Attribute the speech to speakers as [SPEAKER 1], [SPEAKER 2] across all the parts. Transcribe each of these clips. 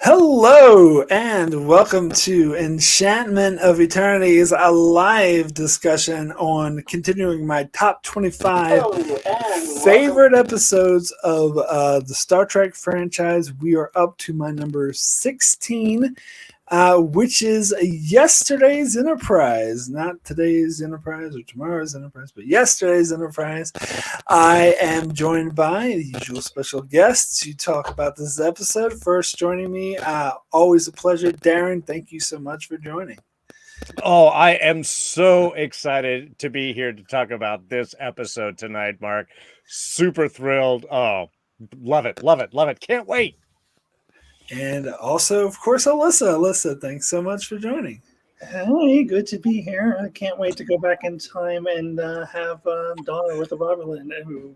[SPEAKER 1] Hello and welcome to Enchantment of Eternity's a live discussion on continuing my top 25 favorite episodes of the Star Trek franchise. We are up to my number 16, which is yesterday's Enterprise, not today's Enterprise or tomorrow's Enterprise, but yesterday's Enterprise. I am joined by the usual special guests to talk about this episode. First, joining me, always a pleasure, Darrin. Thank you so much for joining.
[SPEAKER 2] Oh, I am so excited to be here to talk about this episode tonight, Mark. Super thrilled. Oh, love it, love it, love it. Can't wait.
[SPEAKER 1] And also, of course, Alyssa. Alyssa, thanks so much for joining.
[SPEAKER 3] Hey, good to be here. I can't wait to go back in time and have Donna with the Romulan who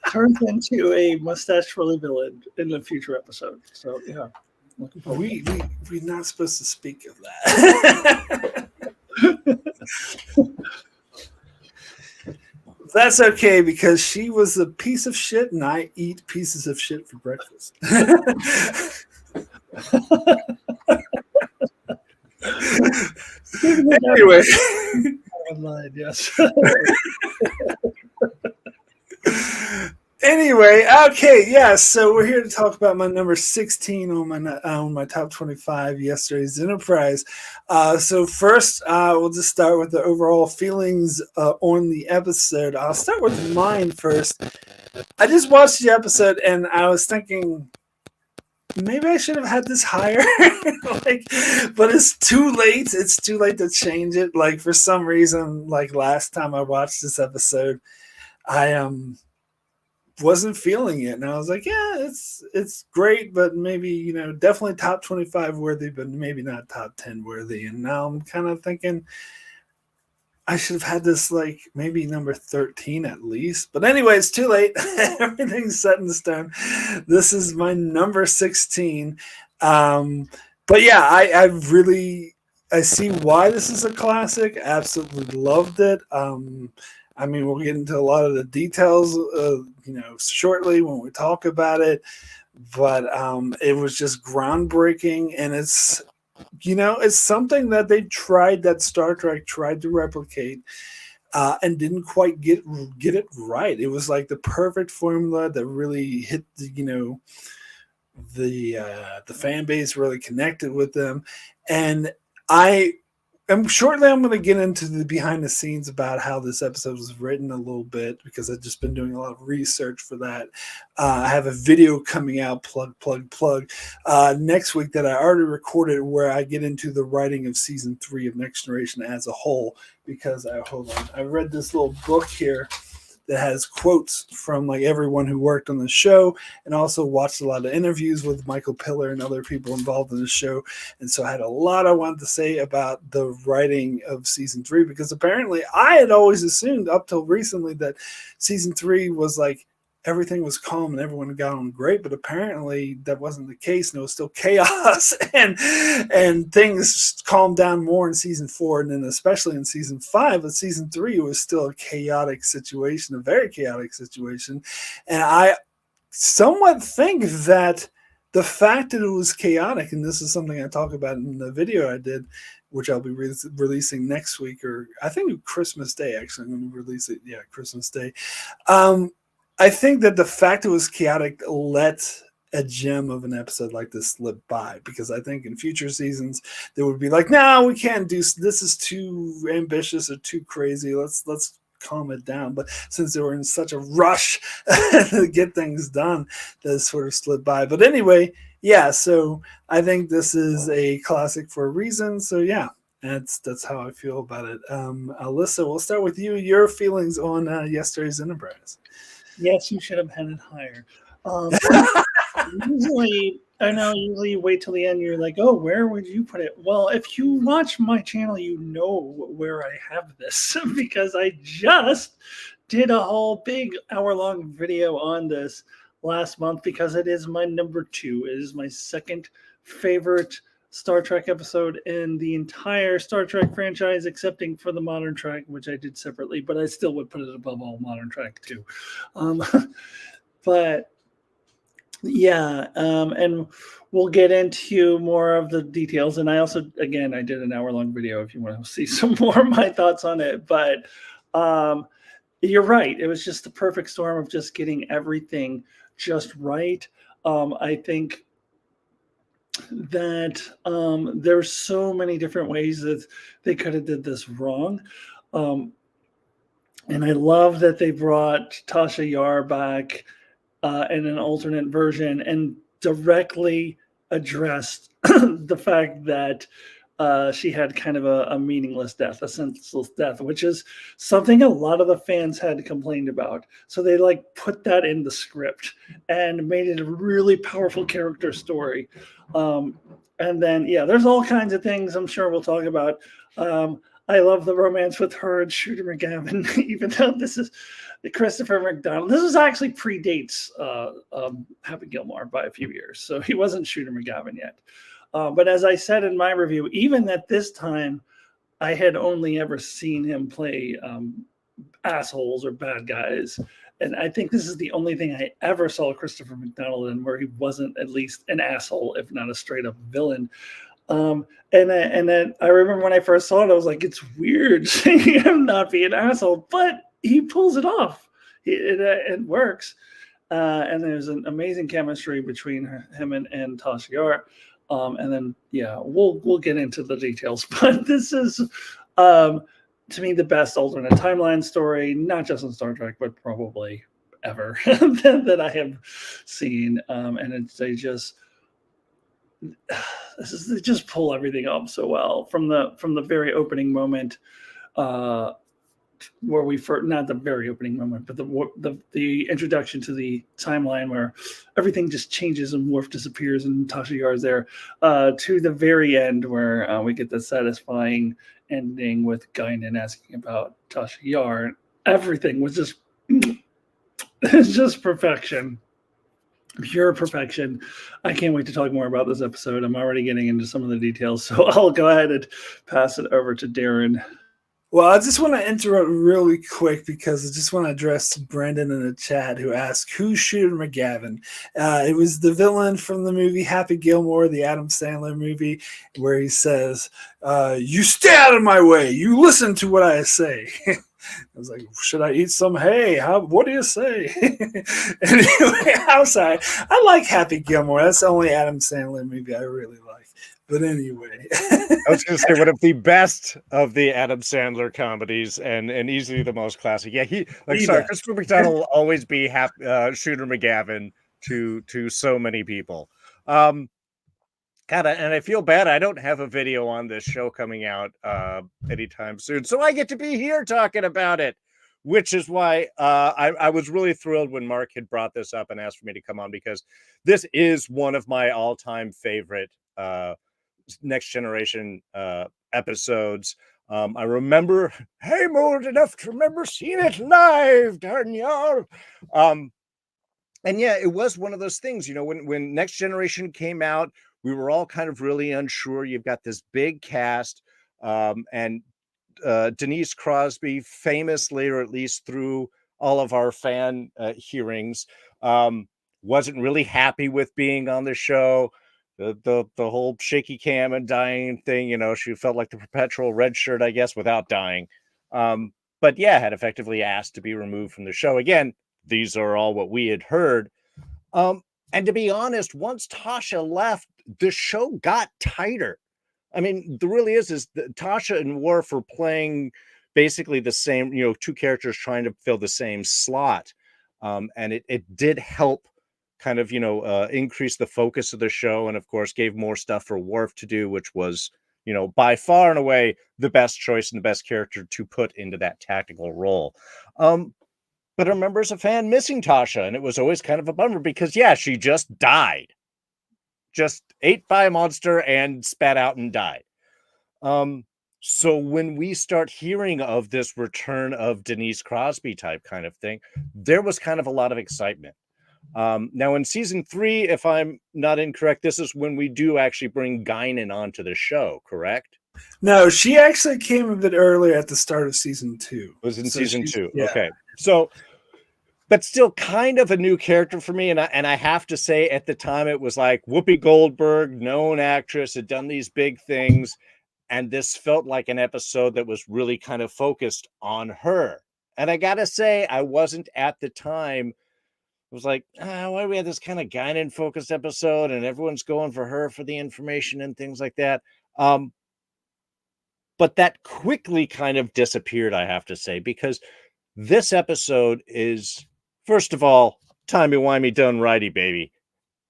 [SPEAKER 3] turns into a mustache-frilly villain in the future episode. So, yeah, looking forward.
[SPEAKER 1] We're not supposed to speak of that. That's okay because she was a piece of shit and I eat pieces of shit for breakfast. Anyway.
[SPEAKER 3] Online, yes.
[SPEAKER 1] Anyway, okay, yeah. So we're here to talk about my number 16 on my top 25 yesterday's Enterprise. So first, we'll just start with the overall feelings on the episode. I'll start with mine first. I just watched the episode and I was thinking, maybe I should have had this higher. But it's too late. It's too late to change it. Like for some reason, like last time I watched this episode, I wasn't feeling it, and I was like, yeah, it's great, but maybe definitely top 25 worthy, but maybe not top 10 worthy. And now I'm kind of thinking I should have had this like maybe number 13 at least. But anyway, it's too late. Everything's set in stone. This is my number 16. But yeah, I see why this is a classic. Absolutely loved it. I mean, we'll get into a lot of the details, shortly when we talk about it. But it was just groundbreaking, and it's something that that Star Trek tried to replicate, and didn't quite get it right. It was like the perfect formula that really hit the fan base, really connected with them, and I'm going to get into the behind the scenes about how this episode was written a little bit because I've just been doing a lot of research for that. I have a video coming out, plug, next week that I already recorded where I get into the writing of season 3 of Next Generation as a whole because I read this little book here that has quotes from like everyone who worked on the show, and also watched a lot of interviews with Michael Piller and other people involved in the show. And so I had a lot I wanted to say about the writing of season 3, because apparently I had always assumed up till recently that season 3 was like everything was calm and everyone got on great, but apparently that wasn't the case, and it was still chaos and things calmed down more in season 4 and then especially in season 5. But season 3 was still a chaotic situation, a very chaotic situation. And I somewhat think that the fact that it was chaotic, and this is something I talk about in the video I did, which I'll be releasing next week, or I think Christmas Day, actually. I'm going to release it, Christmas Day. I think that the fact it was chaotic let a gem of an episode like this slip by, because I think in future seasons they would be like, no, we can't do this, is too ambitious or too crazy, let's calm it down. But since they were in such a rush to get things done, that sort of slipped by. But anyway, so I think this is a classic for a reason. So yeah, that's how I feel about it. Alyssa, we'll start with you. Your feelings on yesterday's Enterprise.
[SPEAKER 3] Yes, you should have had it higher. Usually you wait till the end. You're like, oh, where would you put it? Well, if you watch my channel, you know where I have this because I just did a whole big hour-long video on this last month because it is my number 2. It is my second favorite Star Trek episode in the entire Star Trek franchise, excepting for the Modern Trek, which I did separately, but I still would put it above all Modern Trek too. But Yeah, and we'll get into more of the details. And I also, again, I did an hour-long video if you want to see some more of my thoughts on it. But um, you're right. It was just the perfect storm of just getting everything just right. I think that there's so many different ways that they could have did this wrong. Um, and I love that they brought Tasha Yar back in an alternate version and directly addressed the fact that she had kind of a meaningless death, a senseless death, which is something a lot of the fans had complained about. So they like put that in the script and made it a really powerful character story. And then, yeah, there's all kinds of things I'm sure we'll talk about. I love the romance with her and Shooter McGavin, even though this is Christopher McDonald. This was actually predates Happy Gilmore by a few years, so he wasn't Shooter McGavin yet. But as I said in my review, even at this time, I had only ever seen him play assholes or bad guys. And I think this is the only thing I ever saw Christopher McDonald in where he wasn't at least an asshole, if not a straight up villain. And then I remember when I first saw it, I was like, it's weird seeing him not be an asshole, but he pulls it off. It works. And there's an amazing chemistry between him and Tasha Yar. And then, yeah, we'll get into the details, but this is, to me, the best alternate timeline story, not just in Star Trek, but probably ever that I have seen. And they just pull everything up so well from the very opening moment, where we first, not the very opening moment, but the introduction to the timeline where everything just changes and Worf disappears and Tasha Yar is there, to the very end where we get the satisfying ending with Guinan asking about Tasha Yar. Everything was just it's just perfection. Pure perfection. I can't wait to talk more about this episode. I'm already getting into some of the details, so I'll go ahead and pass it over to Darrin.
[SPEAKER 1] Well, I just want to interrupt really quick because I just want to address Brandon in the chat who asked, who's Shooter McGavin? It was the villain from the movie Happy Gilmore, the Adam Sandler movie, where he says, you stay out of my way. You listen to what I say. I was like, should I eat some hay? What do you say? Anyway, I'm sorry. I like Happy Gilmore. That's the only Adam Sandler movie I really like. But anyway.
[SPEAKER 2] I was going to say one of the best of the Adam Sandler comedies and easily the most classic. Yeah, Christopher McDonald will always be Shooter McGavin to so many people. God, and I feel bad I don't have a video on this show coming out anytime soon, so I get to be here talking about it, which is why I was really thrilled when Mark had brought this up and asked for me to come on, because this is one of my all-time favorite Next Generation episodes. I remember, I'm old enough to remember seeing it live, darn y'all. And yeah, it was one of those things, when Next Generation came out, we were all kind of really unsure. You've got this big cast, and Denise Crosby, famously, or at least through all of our fan hearings, wasn't really happy with being on the show. The whole shaky cam and dying thing, she felt like the perpetual red shirt, I guess, without dying. But yeah, had effectively asked to be removed from the show. Again, these are all what we had heard. And to be honest, once Tasha left, the show got tighter. I mean, there really is Tasha and Worf are playing basically the same, two characters trying to fill the same slot. And it did help kind of, increase the focus of the show, and of course gave more stuff for Worf to do, which was, by far and away the best choice and the best character to put into that tactical role. But I remember as a fan missing Tasha, and it was always kind of a bummer because, yeah, she just died. Just ate by a monster and spat out and died. So when we start hearing of this return of Denise Crosby type kind of thing, there was kind of a lot of excitement. Now in season 3, if I'm not incorrect, this is when we do actually bring Guinan onto the show, correct?
[SPEAKER 1] No, she actually came a bit earlier at the start of season 2.
[SPEAKER 2] It was in season 2.
[SPEAKER 1] Yeah.
[SPEAKER 2] Okay. So but still kind of a new character for me. And I have to say, at the time, it was like Whoopi Goldberg, known actress, had done these big things. And this felt like an episode that was really kind of focused on her. And I got to say, I wasn't at the time. It was like, why do we have this kind of Guinan focused episode and everyone's going for her for the information and things like that? But that quickly kind of disappeared, I have to say, because this episode is, first of all, timey-wimey done righty, baby.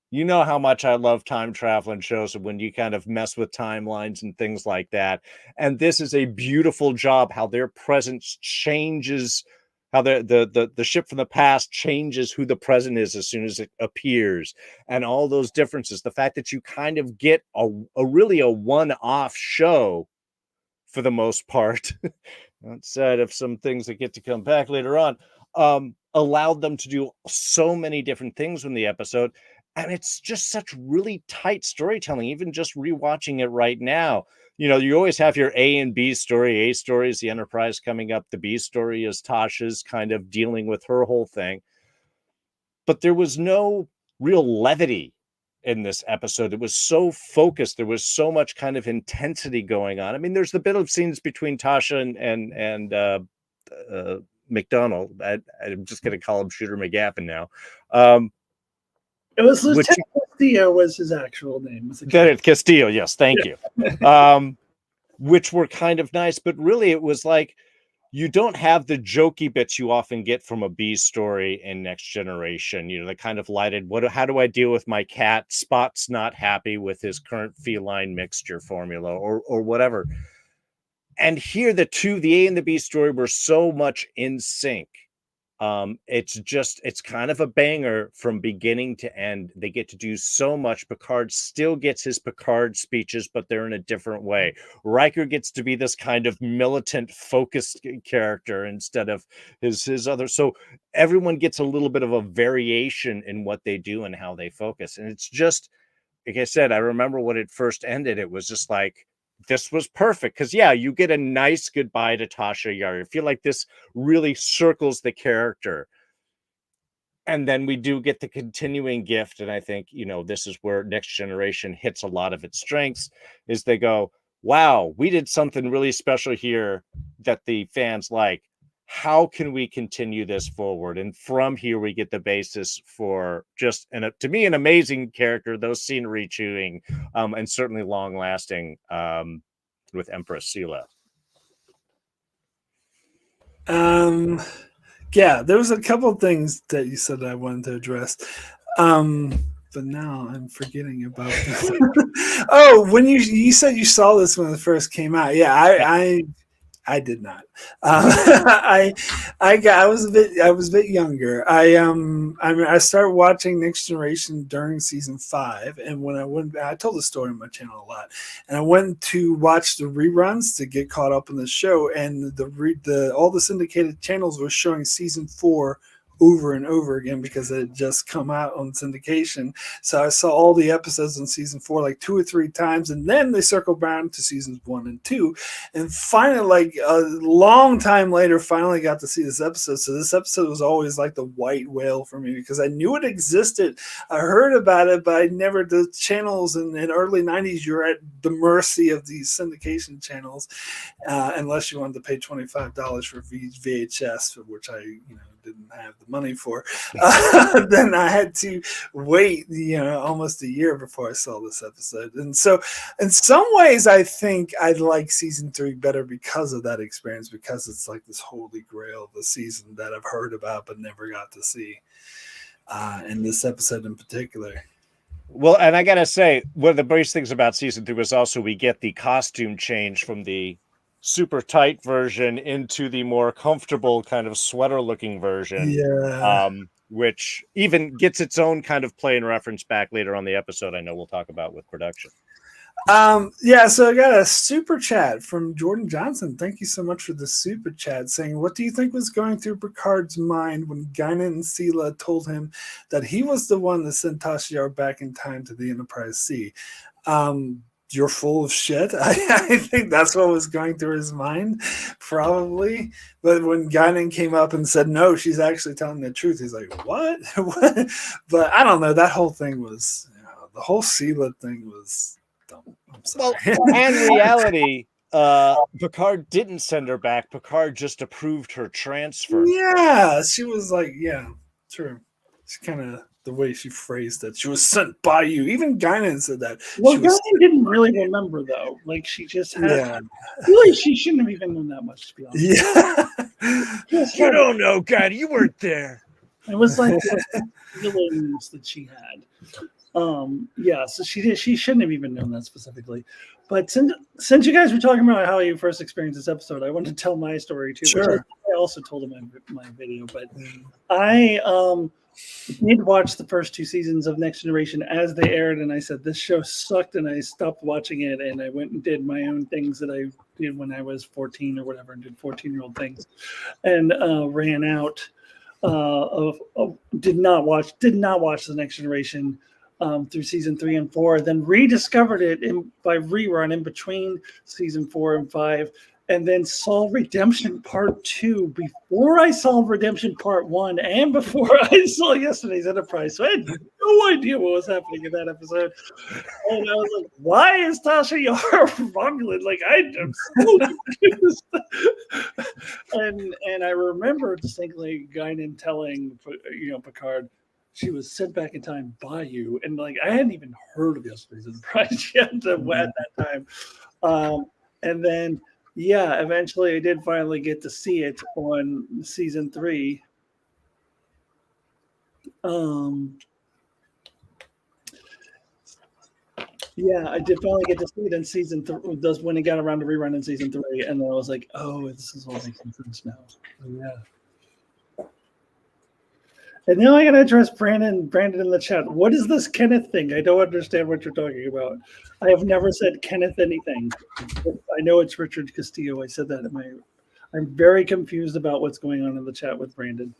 [SPEAKER 2] You know how much I love time traveling shows when you kind of mess with timelines and things like that. And this is a beautiful job how their presence changes, how the ship from the past changes who the present is as soon as it appears, and all those differences. The fact that you kind of get a really a one-off show for the most part, outside of some things that get to come back later on, allowed them to do so many different things in the episode. And it's just such really tight storytelling, even just rewatching it right now. You know, you always have your A and B story. A story is the Enterprise coming up. The B story is Tasha's kind of dealing with her whole thing. But there was no real levity in this episode. It was so focused. There was so much kind of intensity going on. I mean, there's the bit of scenes between Tasha and McDonald. I'm just going to call him Shooter McGavin now.
[SPEAKER 3] It was Lieutenant Castillo was his actual name.
[SPEAKER 2] Castillo, yes, thank you. Which were kind of nice, but really it was like, you don't have the jokey bits you often get from a B story in Next Generation. You know, the kind of lighted, how do I deal with my cat? Spot's not happy with his current feline mixture formula or whatever. And here the A and the B story were so much in sync. It's kind of a banger from beginning to end. They get to do so much. Picard still gets his Picard speeches, but they're in a different way. Riker gets to be this kind of militant, focused character instead of his other. So everyone gets a little bit of a variation in what they do and how they focus. And it's just, like I said, I remember when it first ended, it was just like, this was perfect, because you get a nice goodbye to Tasha Yar. I feel like this really circles the character, and then we do get the continuing gift. And I think, this is where Next Generation hits a lot of its strengths, is they go, wow, we did something really special here that the fans like. How can we continue this forward? And from here, we get the basis for just, to me, an amazing character, those scenery chewing, and certainly long lasting with Empress Sela.
[SPEAKER 1] Yeah, there was a couple of things that you said that I wanted to address. But now I'm forgetting about this. Oh, when you said you saw this when it first came out. Yeah, I did not. I was a bit younger. I started watching Next Generation during season 5, and when I told the story on my channel a lot, and I went to watch the reruns to get caught up in the show, and all the syndicated channels were showing season 4 over and over again because it had just come out on syndication. So I saw all the episodes in season 4 like 2 or 3 times, and then they circled back to seasons 1 and 2, and finally, like a long time later, finally got to see this episode. So this episode was always like the white whale for me because I knew it existed. I heard about it, but I never. The channels in early 90s, you're at the mercy of these syndication channels, unless you wanted to pay $25 for VHS, for which I didn't have the money for. Then I had to wait almost a year before I saw this episode. And so in some ways I think I like season 3 better because of that experience, because it's like this holy grail of the season that I've heard about but never got to see, in this episode in particular.
[SPEAKER 2] Well, and I gotta say, one of the best things about season 3 was also we get the costume change from the super tight version into the more comfortable kind of sweater looking version, which even gets its own kind of play and reference back later on the episode. I know we'll talk about with production.
[SPEAKER 1] So I got a super chat from Jordan Johnson. Thank you so much for the super chat, saying, what do you think was going through Picard's mind when Guinan and Sela told him that he was the one that sent Tasha Yar back in time to the Enterprise C? you're full of shit. I think that's what was going through his mind, probably. But when Guinan came up and said, no, she's actually telling the truth, he's like, what? What? But I don't know. That whole thing was, the whole Sela thing was dumb. I'm sorry.
[SPEAKER 2] Well, and reality, Picard didn't send her back. Picard just approved her transfer.
[SPEAKER 1] Yeah, she was like, yeah, true. It's kind of the way she phrased it. She was sent by you. Even Guinan said that.
[SPEAKER 3] Well, Guinan didn't really remember, though. Like, she just had...
[SPEAKER 1] Yeah.
[SPEAKER 3] Really, she shouldn't have even known that much, to be honest.
[SPEAKER 1] Yeah.
[SPEAKER 2] You don't know, Guinan. You weren't there.
[SPEAKER 3] It was like feelings that she had. Yeah, so she shouldn't have even known that specifically. But since you guys were talking about how you first experienced this episode, I want to tell my story too.
[SPEAKER 1] Sure.
[SPEAKER 3] Which I also told in my video, but I did watch the first 2 seasons of Next Generation as they aired, and I said this show sucked, and I stopped watching it, and I went and did my own things that I did when I was 14 or whatever, and did 14-year-old things, and ran out did not watch the Next Generation through season 3 and 4, then rediscovered it by rerun in between season 4 and 5, and then saw Redemption Part 2 before I saw Redemption Part 1 and before I saw yesterday's Enterprise. So I had no idea what was happening in that episode. And I was like, why is Tasha Yar Romulan? Like, I'm so confused. And I remember distinctly Guinan telling, Picard, she was sent back in time by you. And, like, I hadn't even heard of yesterday's Enterprise yet at that time. And then... yeah, eventually I did finally get to see it on season 3. Yeah, I did finally get to see it in season 3. That's when it got around to rerun in season 3, and then I was like, "Oh, this is all making sense now." So, yeah. And now I gotta address Brandon in the chat. What is this Kenneth thing? I don't understand what you're talking about. I have never said Kenneth anything. I know it's Richard Castillo. I said that I'm very confused about what's going on in the chat with Brandon.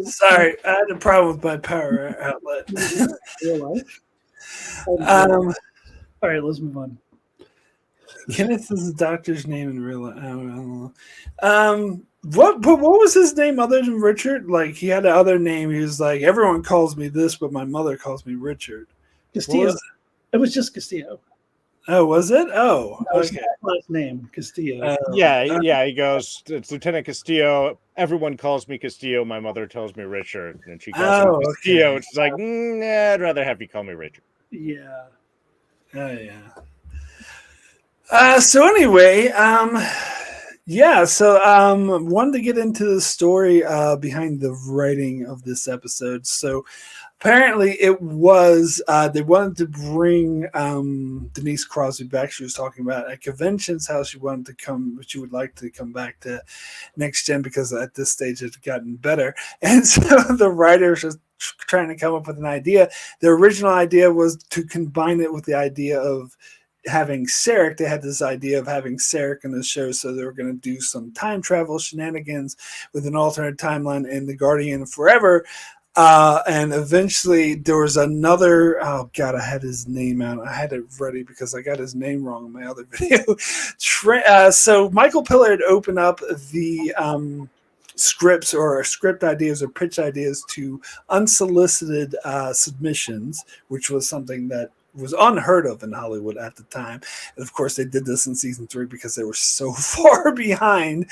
[SPEAKER 1] Sorry, I had a problem with my power outlet.
[SPEAKER 3] Real life? All right, let's move on.
[SPEAKER 1] Kenneth is the doctor's name in real life. I don't know. What was his name other than Richard? Like, he had another name. He was like, everyone calls me this, but my mother calls me Richard.
[SPEAKER 3] Castillo. It was just Castillo.
[SPEAKER 1] Oh, was it? Oh,
[SPEAKER 3] No,
[SPEAKER 1] okay.
[SPEAKER 3] last name Castillo.
[SPEAKER 2] Yeah. He goes, it's Lieutenant Castillo. Everyone calls me Castillo. My mother tells me Richard, and she calls me Castillo.
[SPEAKER 1] Okay.
[SPEAKER 2] And she's like, I'd rather have you call me Richard.
[SPEAKER 3] Yeah.
[SPEAKER 1] Oh, yeah. So anyway, wanted to get into the story behind the writing of this episode. So apparently it was they wanted to bring Denise Crosby back. She was talking about at conventions how she wanted to come, she would like to come back to Next Gen because at this stage it had gotten better. And so the writers are trying to come up with an idea. The original idea was to combine it with the idea of having Sarek. They had this idea of having Sarek in the show, so they were going to do some time travel shenanigans with an alternate timeline in The Guardian Forever. And eventually there was another, oh God, I had his name out. I had it ready because I got his name wrong in my other video. So Michael Piller had opened up the scripts or script ideas or pitch ideas to unsolicited submissions, which was something that was unheard of in Hollywood at the time. And of course, they did this in season 3 because they were so far behind,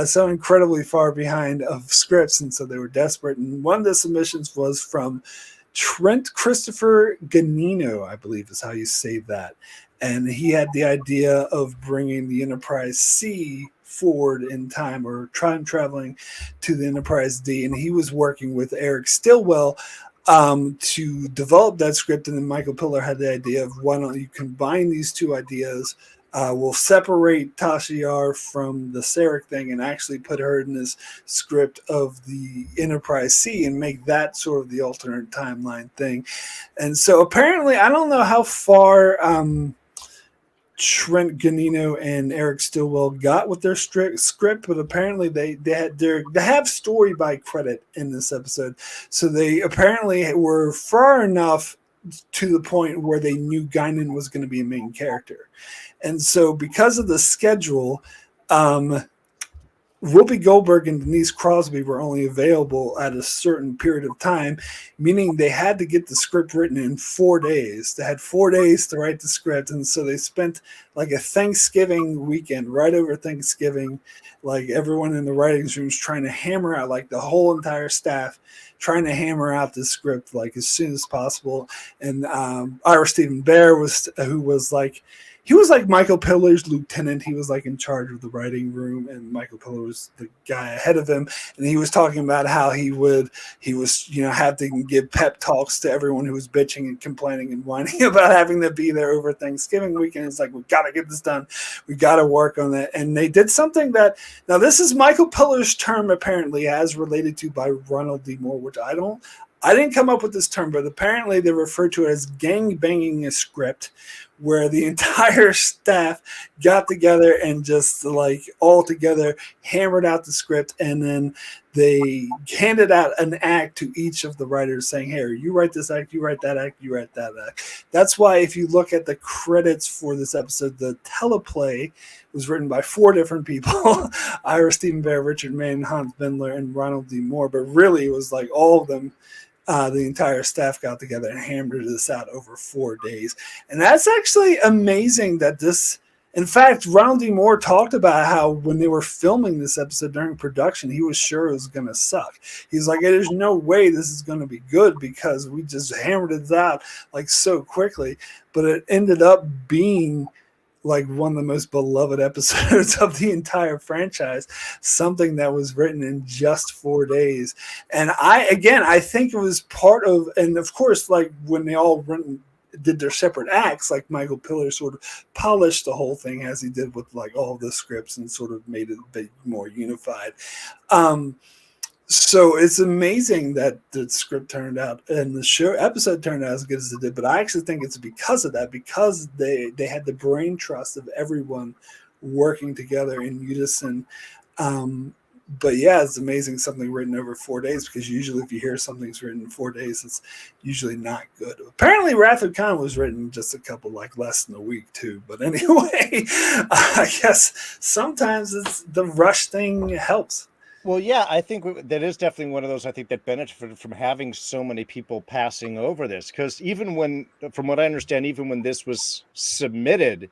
[SPEAKER 1] so incredibly far behind of scripts. And so they were desperate. And one of the submissions was from Trent Christopher Ganino, I believe is how you say that. And he had the idea of bringing the Enterprise C forward in time, or time traveling to the Enterprise D. And he was working with Eric Stillwell to develop that script, and then Michael Piller had the idea of, why don't you combine these two ideas? We'll separate Tasha Yar from the Sarek thing and actually put her in this script of the Enterprise C and make that sort of the alternate timeline thing. And so apparently, I don't know how far Trent Ganino and Eric Stillwell got with their script, but apparently they have story by credit in this episode, so they apparently were far enough to the point where they knew Guinan was going to be a main character, and so because of the schedule, Whoopi Goldberg and Denise Crosby were only available at a certain period of time, meaning they had to get the script written in 4 days. They had 4 days to write the script, and so they spent like a Thanksgiving weekend right over Thanksgiving, like everyone in the writing rooms trying to hammer out, like the whole entire staff trying to hammer out the script like as soon as possible. And Ira Stephen Bear he was like Michael Pillar's lieutenant. He was like in charge of the writing room, and Michael Pillar was the guy ahead of him. And he was talking about how he was, have to give pep talks to everyone who was bitching and complaining and whining about having to be there over Thanksgiving weekend. It's like, we got to get this done. We got to work on that. And they did something that, now this is Michael Pillar's term apparently as related to by Ronald D. Moore, which I didn't come up with this term, but apparently they refer to it as gang banging a script, where the entire staff got together and just like all together hammered out the script, and then they handed out an act to each of the writers saying, hey, you write this act, you write that act, you write that act. That's why if you look at the credits for this episode, the teleplay was written by 4 different people, Ira Stephen Bear, Richard Mann, Hans Bendler, and Ronald D. Moore, but really it was like all of them. The entire staff got together and hammered this out over 4 days. And that's actually amazing that this, in fact, Ronald D. Moore talked about how when they were filming this episode during production, he was sure it was going to suck. He's like, there's no way this is going to be good because we just hammered it out like so quickly. But it ended up being like one of the most beloved episodes of the entire franchise, something that was written in just 4 days. And I think it was part of, and of course, like when they all did their separate acts, like Michael Pillar sort of polished the whole thing as he did with like all the scripts and sort of made it a bit more unified. So it's amazing that the script turned out and the episode turned out as good as it did. But I actually think it's because of that, because they had the brain trust of everyone working together in unison. But yeah, it's amazing something written over 4 days, because usually if you hear something's written in 4 days, it's usually not good. Apparently Wrath of Khan was written just a couple, like less than a week too. But anyway, I guess sometimes the rush thing helps.
[SPEAKER 2] Well, yeah, I think that is definitely one of those, I think, that benefited from having so many people passing over this. Because even when, from what I understand, even when this was submitted,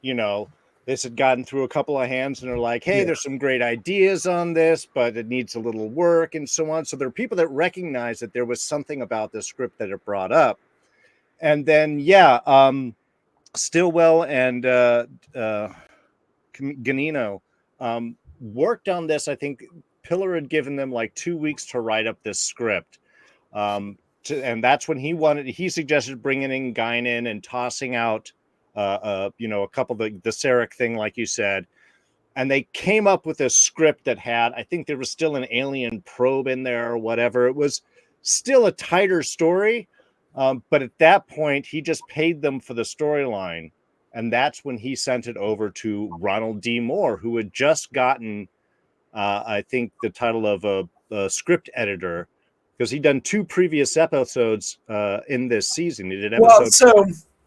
[SPEAKER 2] this had gotten through a couple of hands and they're like, hey, there's some great ideas on this, but it needs a little work and so on. So there are people that recognize that there was something about the script that it brought up. And then, Stillwell and Ganino worked on this. I think Pillar had given them like 2 weeks to write up this script. And that's when he suggested bringing in Guinan and tossing out, a couple of the Sarek thing, like you said. And they came up with a script that had, I think there was still an alien probe in there or whatever. It was still a tighter story. But at that point, he just paid them for the storyline. And that's when he sent it over to Ronald D. Moore, who had just gotten, I think, the title of a script editor, because he'd done 2 previous episodes in this season. He did
[SPEAKER 1] so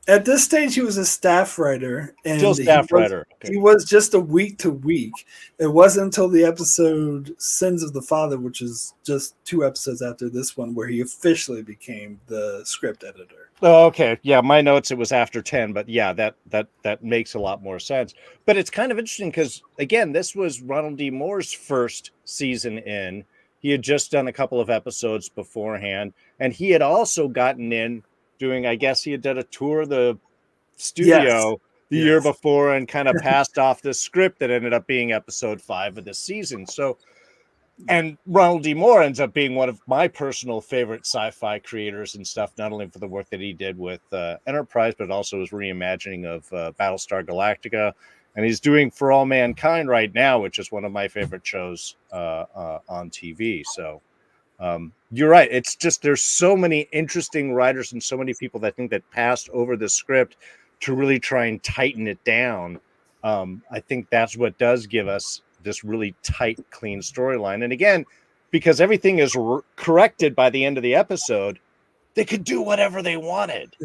[SPEAKER 1] at this stage, he was a staff writer. And
[SPEAKER 2] still staff writer. Okay.
[SPEAKER 1] He was just a week to week. It wasn't until the episode Sins of the Father, which is just 2 episodes after this one, where he officially became the script editor.
[SPEAKER 2] Oh, okay. Yeah, my notes, it was after 10, but yeah, that makes a lot more sense. But it's kind of interesting because, again, this was Ronald D. Moore's first season in. He had just done a couple of episodes beforehand, and he had also gotten in doing, I guess he had done a tour of the studio the year before and kind of passed off this script that ended up being episode 5 of the season. So, and Ronald D. Moore ends up being one of my personal favorite sci-fi creators and stuff, not only for the work that he did with Enterprise, but also his reimagining of Battlestar Galactica. And he's doing For All Mankind right now, which is one of my favorite shows on TV. So you're right. It's just, there's so many interesting writers and so many people that think that passed over the script to really try and tighten it down. I think that's what does give us this really tight, clean storyline. And again, because everything is corrected by the end of the episode, they could do whatever they wanted.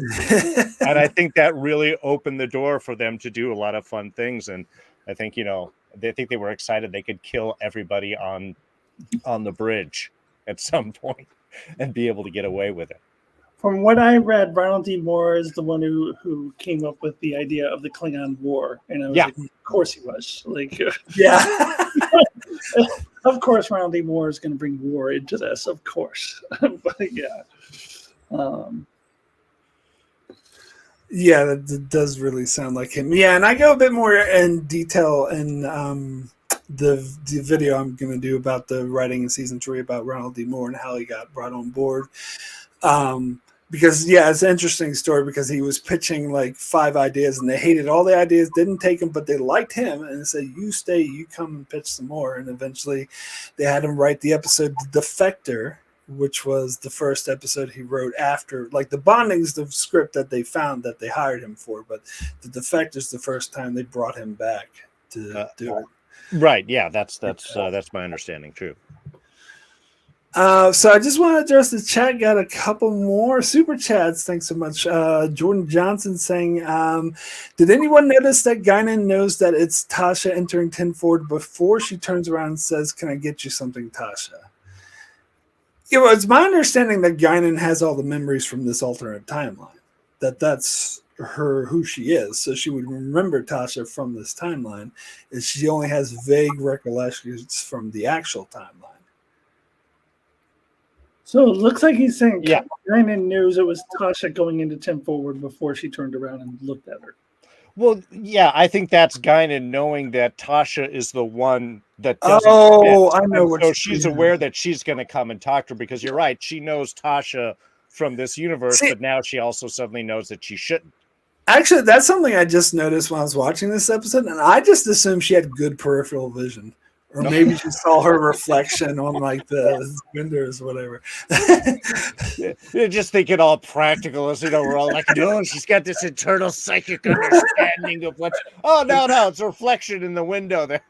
[SPEAKER 2] And I think that really opened the door for them to do a lot of fun things. And I think, they were excited they could kill everybody on the bridge at some point and be able to get away with it.
[SPEAKER 3] From what I read, Ronald D. Moore is the one who came up with the idea of the Klingon War, and I was like, of course he was. Like,
[SPEAKER 1] yeah,
[SPEAKER 3] of course Ronald D. Moore is going to bring war into this, of course. But yeah,
[SPEAKER 1] yeah, that does really sound like him. Yeah, and I go a bit more in detail in the video I'm going to do about the writing in season 3 about Ronald D. Moore and how he got brought on board. Because it's an interesting story because he was pitching like 5 ideas and they hated all the ideas, didn't take them, but they liked him and said, you stay, you come and pitch some more. And eventually they had him write the episode The Defector, which was the first episode he wrote after, like The Bonding's the script that they found that they hired him for, but The Defector's the first time they brought him back to do it.
[SPEAKER 2] Right. Yeah, that's my understanding too.
[SPEAKER 1] So I just want to address the chat. Got a couple more super chats. Thanks so much. Jordan Johnson saying, did anyone notice that Guinan knows that it's Tasha entering 10 forward before she turns around and says, can I get you something, Tasha? It's my understanding that Guinan has all the memories from this alternate timeline. That's who she is. So she would remember Tasha from this timeline. And she only has vague recollections from the actual timeline.
[SPEAKER 3] So it looks like he's saying Guinan knows it was Tasha going into 10 forward before she turned around and looked at her.
[SPEAKER 2] Well, yeah, I think that's Guinan knowing that Tasha is the one that doesn't
[SPEAKER 1] I know what.
[SPEAKER 2] So she's aware that she's going to come and talk to her because you're right. She knows Tasha from this universe, but now she also suddenly knows that she shouldn't.
[SPEAKER 1] Actually, that's something I just noticed when I was watching this episode, and I just assumed she had good peripheral vision. Or maybe she saw her reflection on like the windows or whatever.
[SPEAKER 2] You're just thinking all practical, as we're all like, no, she's got this internal psychic understanding of what's. Oh no, it's a reflection in the window there.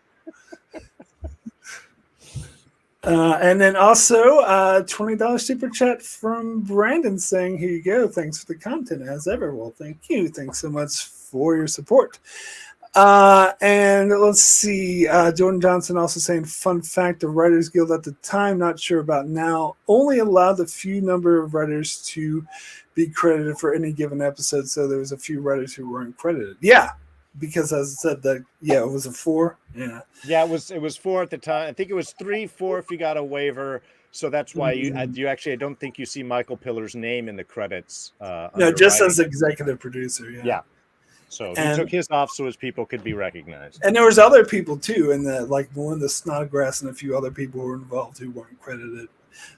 [SPEAKER 1] And then also $20 super chat from Brandon saying, here you go. Thanks for the content as ever. Well, thank you. Thanks so much for your support. And let's see, Jordan Johnson also saying, fun fact, the Writers Guild at the time, not sure about now, only allowed a few number of writers to be credited for any given episode. So there was a few writers who weren't credited. Yeah. Because as I said, it was a 4. Yeah.
[SPEAKER 2] Yeah, it was 4 at the time. I think it was 3, 4 if you got a waiver. So that's why you actually, I don't think you see Michael Pillar's name in the credits.
[SPEAKER 1] No, just as executive producer. Yeah.
[SPEAKER 2] So he took his off so his people could be recognized. And
[SPEAKER 1] there was other people too, and like Melinda Snodgrass and a few other people were involved who weren't credited.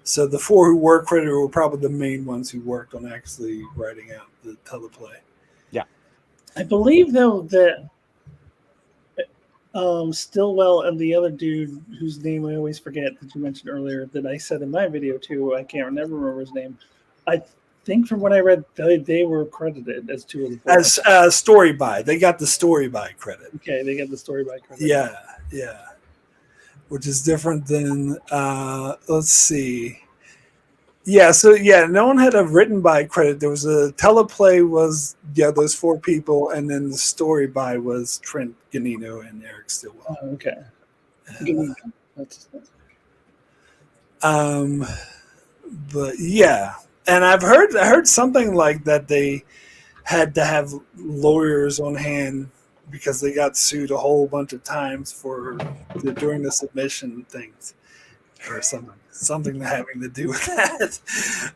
[SPEAKER 1] So the 4 who were credited were probably the main ones who worked on actually writing out the teleplay.
[SPEAKER 2] Yeah.
[SPEAKER 3] I believe though that Stillwell and the other dude whose name I always forget that you mentioned earlier that I said in my video too, I can't never remember his name. I think from what I read, they were credited as 2 of the 4.
[SPEAKER 1] As story by. They got the story by credit.
[SPEAKER 3] Okay, they got the story by credit.
[SPEAKER 1] Yeah. Which is different than, let's see. Yeah, so no one had a written by credit. There was a teleplay was, those 4 people, and then the story by was Trent Ganino and Eric Stillwell.
[SPEAKER 3] Oh, okay. That's
[SPEAKER 1] but yeah. And I heard something like that they had to have lawyers on hand because they got sued a whole bunch of times during the submission things or something having to do with that.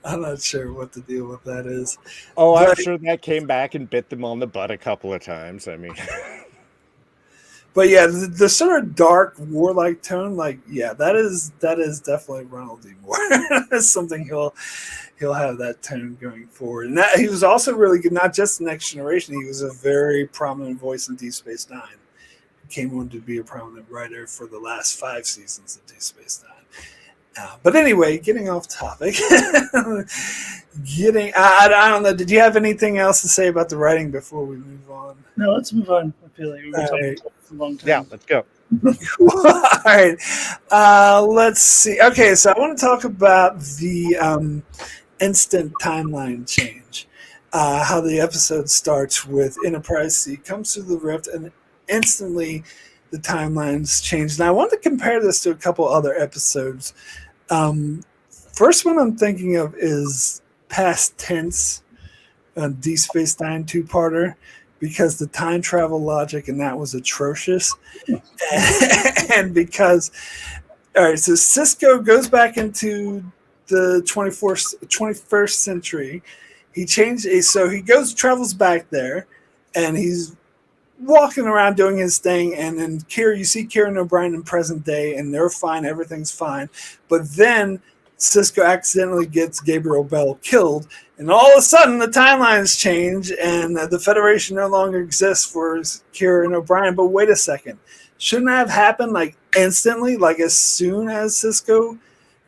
[SPEAKER 1] I'm not sure what the deal with that is.
[SPEAKER 2] Oh, I'm sure that came back and bit them on the butt a couple of times. I mean,
[SPEAKER 1] but yeah, the sort of dark warlike tone, that is definitely Ronald D. Moore. That's something he'll have that tone going forward. And he was also really good, not just Next Generation. He was a very prominent voice in Deep Space Nine. Came on to be a prominent writer for the last 5 seasons of Deep Space Nine. But anyway, getting off topic. I don't know. Did you have anything else to say about the writing before we move on?
[SPEAKER 3] No, let's move on. I feel like we've been
[SPEAKER 1] All
[SPEAKER 3] talking
[SPEAKER 1] right.
[SPEAKER 3] for a long time.
[SPEAKER 2] Yeah, let's go.
[SPEAKER 1] All right. Let's see. Okay, so I want to talk about the instant timeline change. How the episode starts with Enterprise C comes through the rift, and instantly the timelines change. And I want to compare this to a couple other episodes. First one I'm thinking of is Past Tense, D Space Nine two-parter, because the time travel logic in that was atrocious. And because, all right, so Cisco goes back into the 21st century. He travels back there, and he's walking around doing his thing, and then you see Kieran O'Brien in present day, and they're fine, everything's fine. But then Cisco accidentally gets Gabriel Bell killed, and all of a sudden the timelines change, and the Federation no longer exists for Kieran O'Brien. But wait a second, shouldn't that have happened like instantly, like as soon as Cisco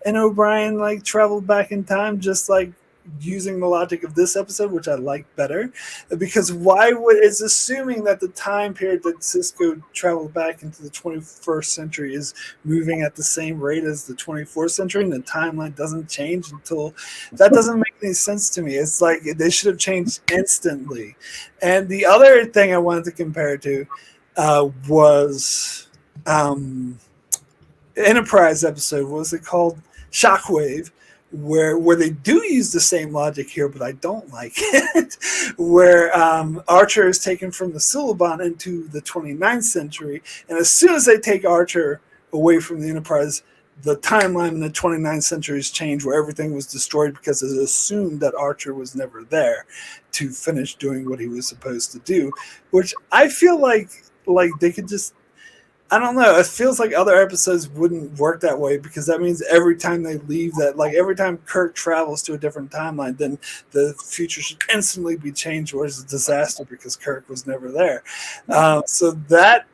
[SPEAKER 1] and O'Brien like traveled back in time, just like using the logic of this episode, which I like better, because it's assuming that the time period that Cisco traveled back into the 21st century is moving at the same rate as the 24th century, and the timeline doesn't change until that doesn't make any sense to me. It's like they should have changed instantly. And the other thing I wanted to compare to was Enterprise episode. What was it called? Shockwave. Where they do use the same logic here, but I don't like it, where Archer is taken from the Suliban into the 29th century, and as soon as they take Archer away from the Enterprise, the timeline in the 29th century has changed, where everything was destroyed because it assumed that Archer was never there to finish doing what he was supposed to do, which I feel like they could just, I don't know. It feels like other episodes wouldn't work that way, because that means every time they leave that, like every time Kirk travels to a different timeline, then the future should instantly be changed, or it's a disaster because Kirk was never there. So that,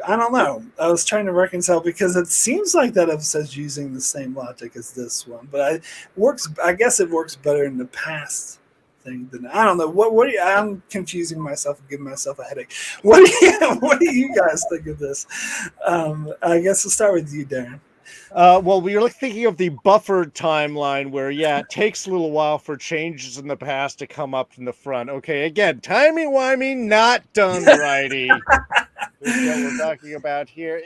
[SPEAKER 1] I don't know. I was trying to reconcile, because it seems like that episode's using the same logic as this one, but I guess it works better in the past. I don't know. What do you, I'm confusing myself and giving myself a headache. What do you guys think of this? I guess we'll start with you, Darrin.
[SPEAKER 2] Well, we were thinking of the buffered timeline where, it takes a little while for changes in the past to come up from the front. Okay, again, timey-wimey, not done righty. This is what we're talking about here.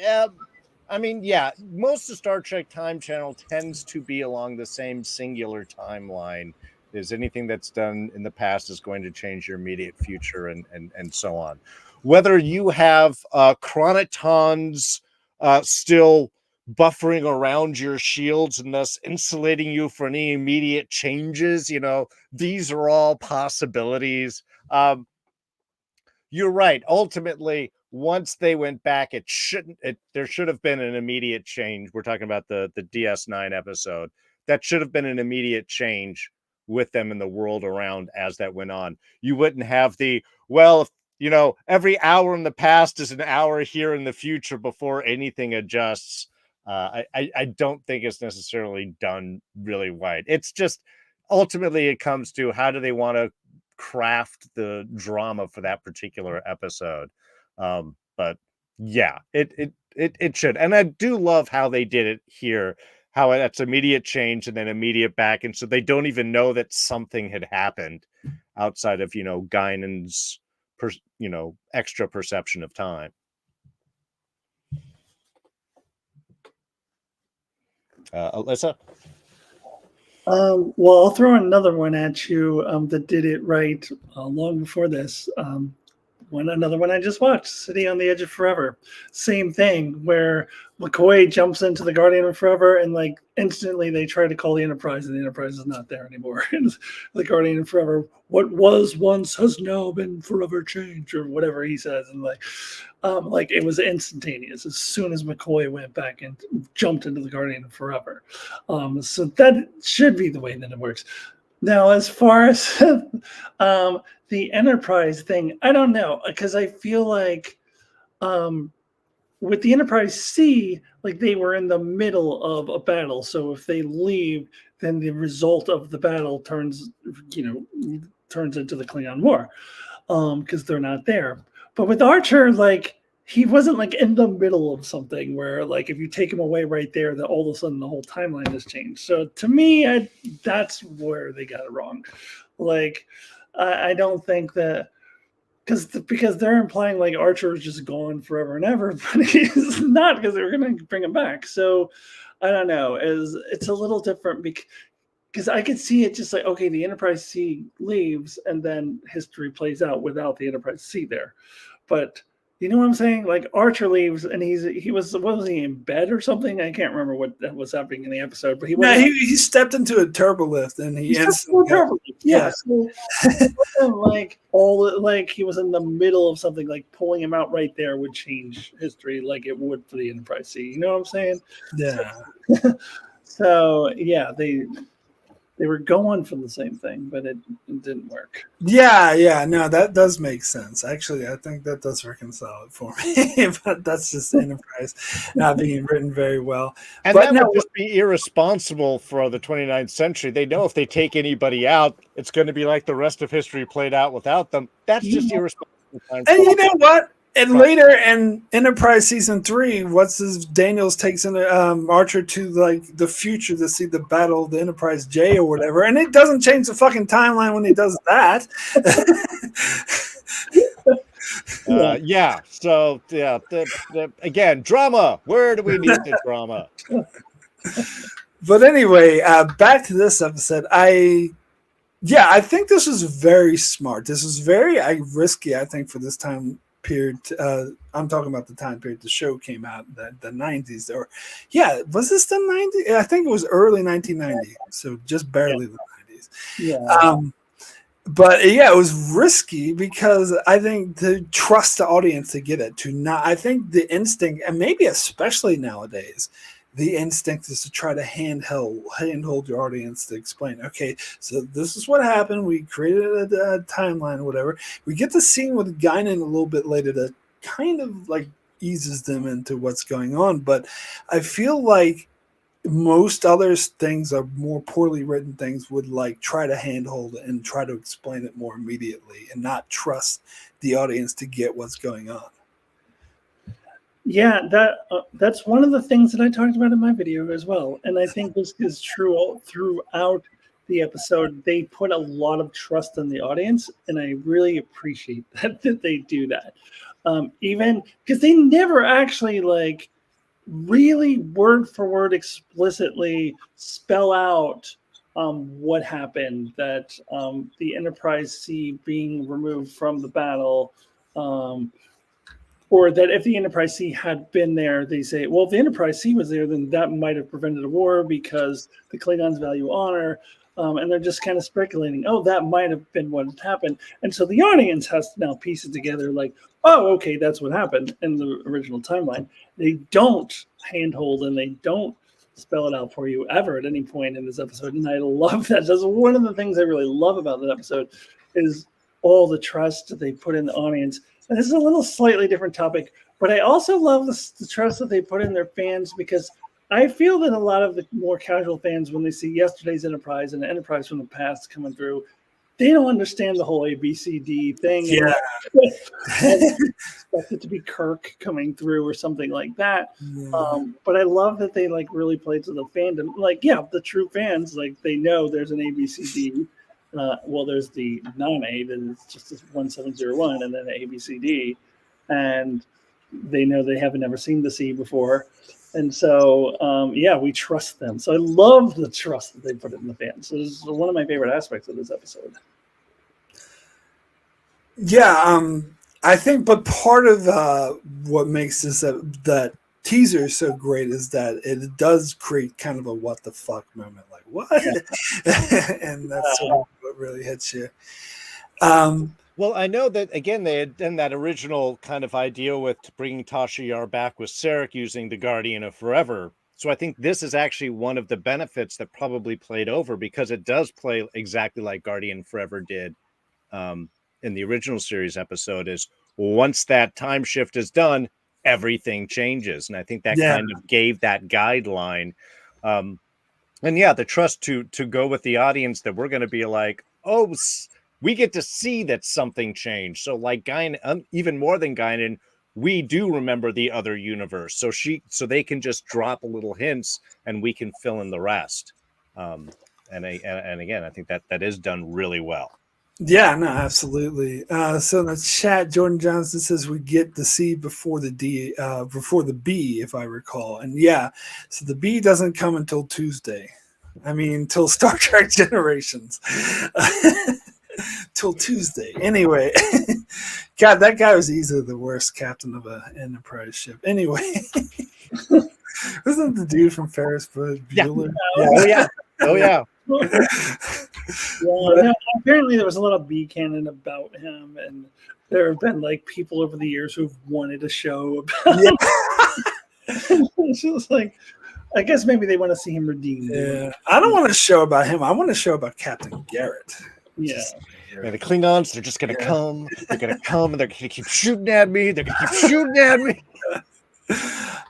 [SPEAKER 2] I mean, most of Star Trek Time Channel tends to be along the same singular timeline. Is anything that's done in the past is going to change your immediate future, and so on. Whether you have chronotons still buffering around your shields and thus insulating you from any immediate changes, these are all possibilities. You're right. Ultimately, once they went back, there should have been an immediate change. We're talking about the DS9 episode. That should have been an immediate change with them in the world around as that went on. You wouldn't have every hour in the past is an hour here in the future before anything adjusts. I don't think it's necessarily done really right. It's just, ultimately it comes to, how do they want to craft the drama for that particular episode? But it should. And I do love how they did it here, how that's immediate change and then immediate back. And so they don't even know that something had happened outside of, Guinan's, extra perception of time. Alyssa?
[SPEAKER 3] Well, I'll throw another one at you that did it right long before this. Another one I just watched, City on the Edge of Forever. Same thing, where McCoy jumps into the Guardian of Forever, and like instantly they try to call the Enterprise, and the Enterprise is not there anymore. And the Guardian of Forever, what was once has now been forever changed, or whatever he says, and like it was instantaneous as soon as McCoy went back and jumped into the Guardian of Forever. So that should be the way that it works. Now, as far as the Enterprise thing, I don't know, because I feel like with the Enterprise C, like they were in the middle of a battle. So if they leave, then the result of the battle turns into the Klingon War, because they're not there. But with Archer, like he wasn't like in the middle of something where like if you take him away right there, that all of a sudden the whole timeline has changed. So to me, that's where they got it wrong. Like I don't think that because they're implying like Archer is just gone forever and ever, but he's not, because they were going to bring him back. So I don't know. It's a little different because I could see it just like, okay, the Enterprise C leaves and then history plays out without the Enterprise C there. But you know what I'm saying? Like Archer leaves and he was, what was he, in bed or something? I can't remember what was happening in the episode, but
[SPEAKER 1] he stepped into a turbolift and he instantly got,
[SPEAKER 3] yeah. So it wasn't like he was in the middle of something, like pulling him out right there would change history like it would for the Enterprise C. You know what I'm saying?
[SPEAKER 1] Yeah.
[SPEAKER 3] So yeah, they were going for the same thing, but it didn't work.
[SPEAKER 1] Yeah, no, that does make sense. Actually, I think that does reconcile it for me. But that's just Enterprise not being written very well.
[SPEAKER 2] And
[SPEAKER 1] but
[SPEAKER 2] that would just be irresponsible for the 29th century. They know if they take anybody out, it's going to be like the rest of history played out without them. That's just irresponsible.
[SPEAKER 1] And you know what? And later in Enterprise season 3, Daniels takes in Archer to like the future to see the battle of the Enterprise J or whatever, and it doesn't change the fucking timeline when he does that.
[SPEAKER 2] So again, drama. Where do we need the drama?
[SPEAKER 1] But anyway, back to this episode. I think this was very smart. This was very risky, I think, for this time period. I'm talking about the time period the show came out, the 90s. Or was this the 90s? I think it was early 1990, so just barely the 90s.
[SPEAKER 3] Yeah.
[SPEAKER 1] But it was risky because I think to trust the audience to get it, I think the instinct, and maybe especially nowadays, the instinct is to try to handhold your audience to explain, okay, so this is what happened. We created a timeline or whatever. We get the scene with Guinan a little bit later that kind of like eases them into what's going on. But I feel like most other things are more poorly written things would like try to handhold and try to explain it more immediately and not trust the audience to get what's going on.
[SPEAKER 3] Yeah, that's one of the things that I talked about in my video as well. And I think this is true throughout the episode. They put a lot of trust in the audience, and I really appreciate that they do that. Even because they never actually like really word for word explicitly spell out what happened, that the Enterprise C being removed from the battle, or that if the Enterprise C had been there, they say, well, if the Enterprise C was there, then that might have prevented a war because the Klingons value honor. And they're just kind of speculating, that might have been what happened. And so the audience has to now piece it together like, oh, okay, that's what happened in the original timeline. They don't handhold and they don't spell it out for you ever at any point in this episode. And I love that. That's one of the things I really love about that episode is all the trust they put in the audience. And this is a little slightly different topic, but I also love the trust that they put in their fans, because I feel that a lot of the more casual fans, when they see yesterday's Enterprise and the Enterprise from the past coming through, they don't understand the whole ABCD thing.
[SPEAKER 1] Yeah.
[SPEAKER 3] Expect it to be Kirk coming through or something like that. But I love that they like really played to the fandom. Like, the true fans, like they know there's an ABCD. There's the non-A that is just 1701 and then the ABCD. And they know they haven't ever seen the C before. And so, we trust them. So I love the trust that they put in the fans. So this is one of my favorite aspects of this episode.
[SPEAKER 1] Yeah, I think, but part of what makes this that teaser so great is that it does create kind of a what the fuck moment. Like, what? And that's sort of what really hits you.
[SPEAKER 2] Well, I know that, again, they had done that original kind of idea with bringing Tasha Yar back with Sarek using the Guardian of Forever. So I think this is actually one of the benefits that probably played over, because it does play exactly like Guardian Forever did in the original series episode, is once that time shift is done, everything changes. And I think that kind of gave that guideline. And yeah, the trust to go with the audience that we're going to be like, oh, we get to see that something changed. So like Guinan, even more than Guinan, we do remember the other universe. So they can just drop a little hints and we can fill in the rest. And again, I think that is done really well.
[SPEAKER 1] Yeah, no, absolutely. So in the chat, Jordan Johnson says we get the C before the D, before the B, if I recall. And yeah, so the B doesn't come until Tuesday. I mean, until Star Trek Generations. Till Tuesday. Anyway, God, that guy was easily the worst captain of an Enterprise ship. Anyway, wasn't the dude from Ferris Bueller?
[SPEAKER 2] Yeah. Oh yeah.
[SPEAKER 3] Yeah, apparently there was a lot of B canon about him, and there have been like people over the years who've wanted a show about him. It's just like, I guess maybe they want to see him redeemed.
[SPEAKER 1] Yeah, I don't want a show about him. I want a show about Captain Garrett.
[SPEAKER 3] Yeah.
[SPEAKER 2] The Klingons, they're just going to come. They're going to come, and they're going to keep shooting at me. They're going to keep shooting at me.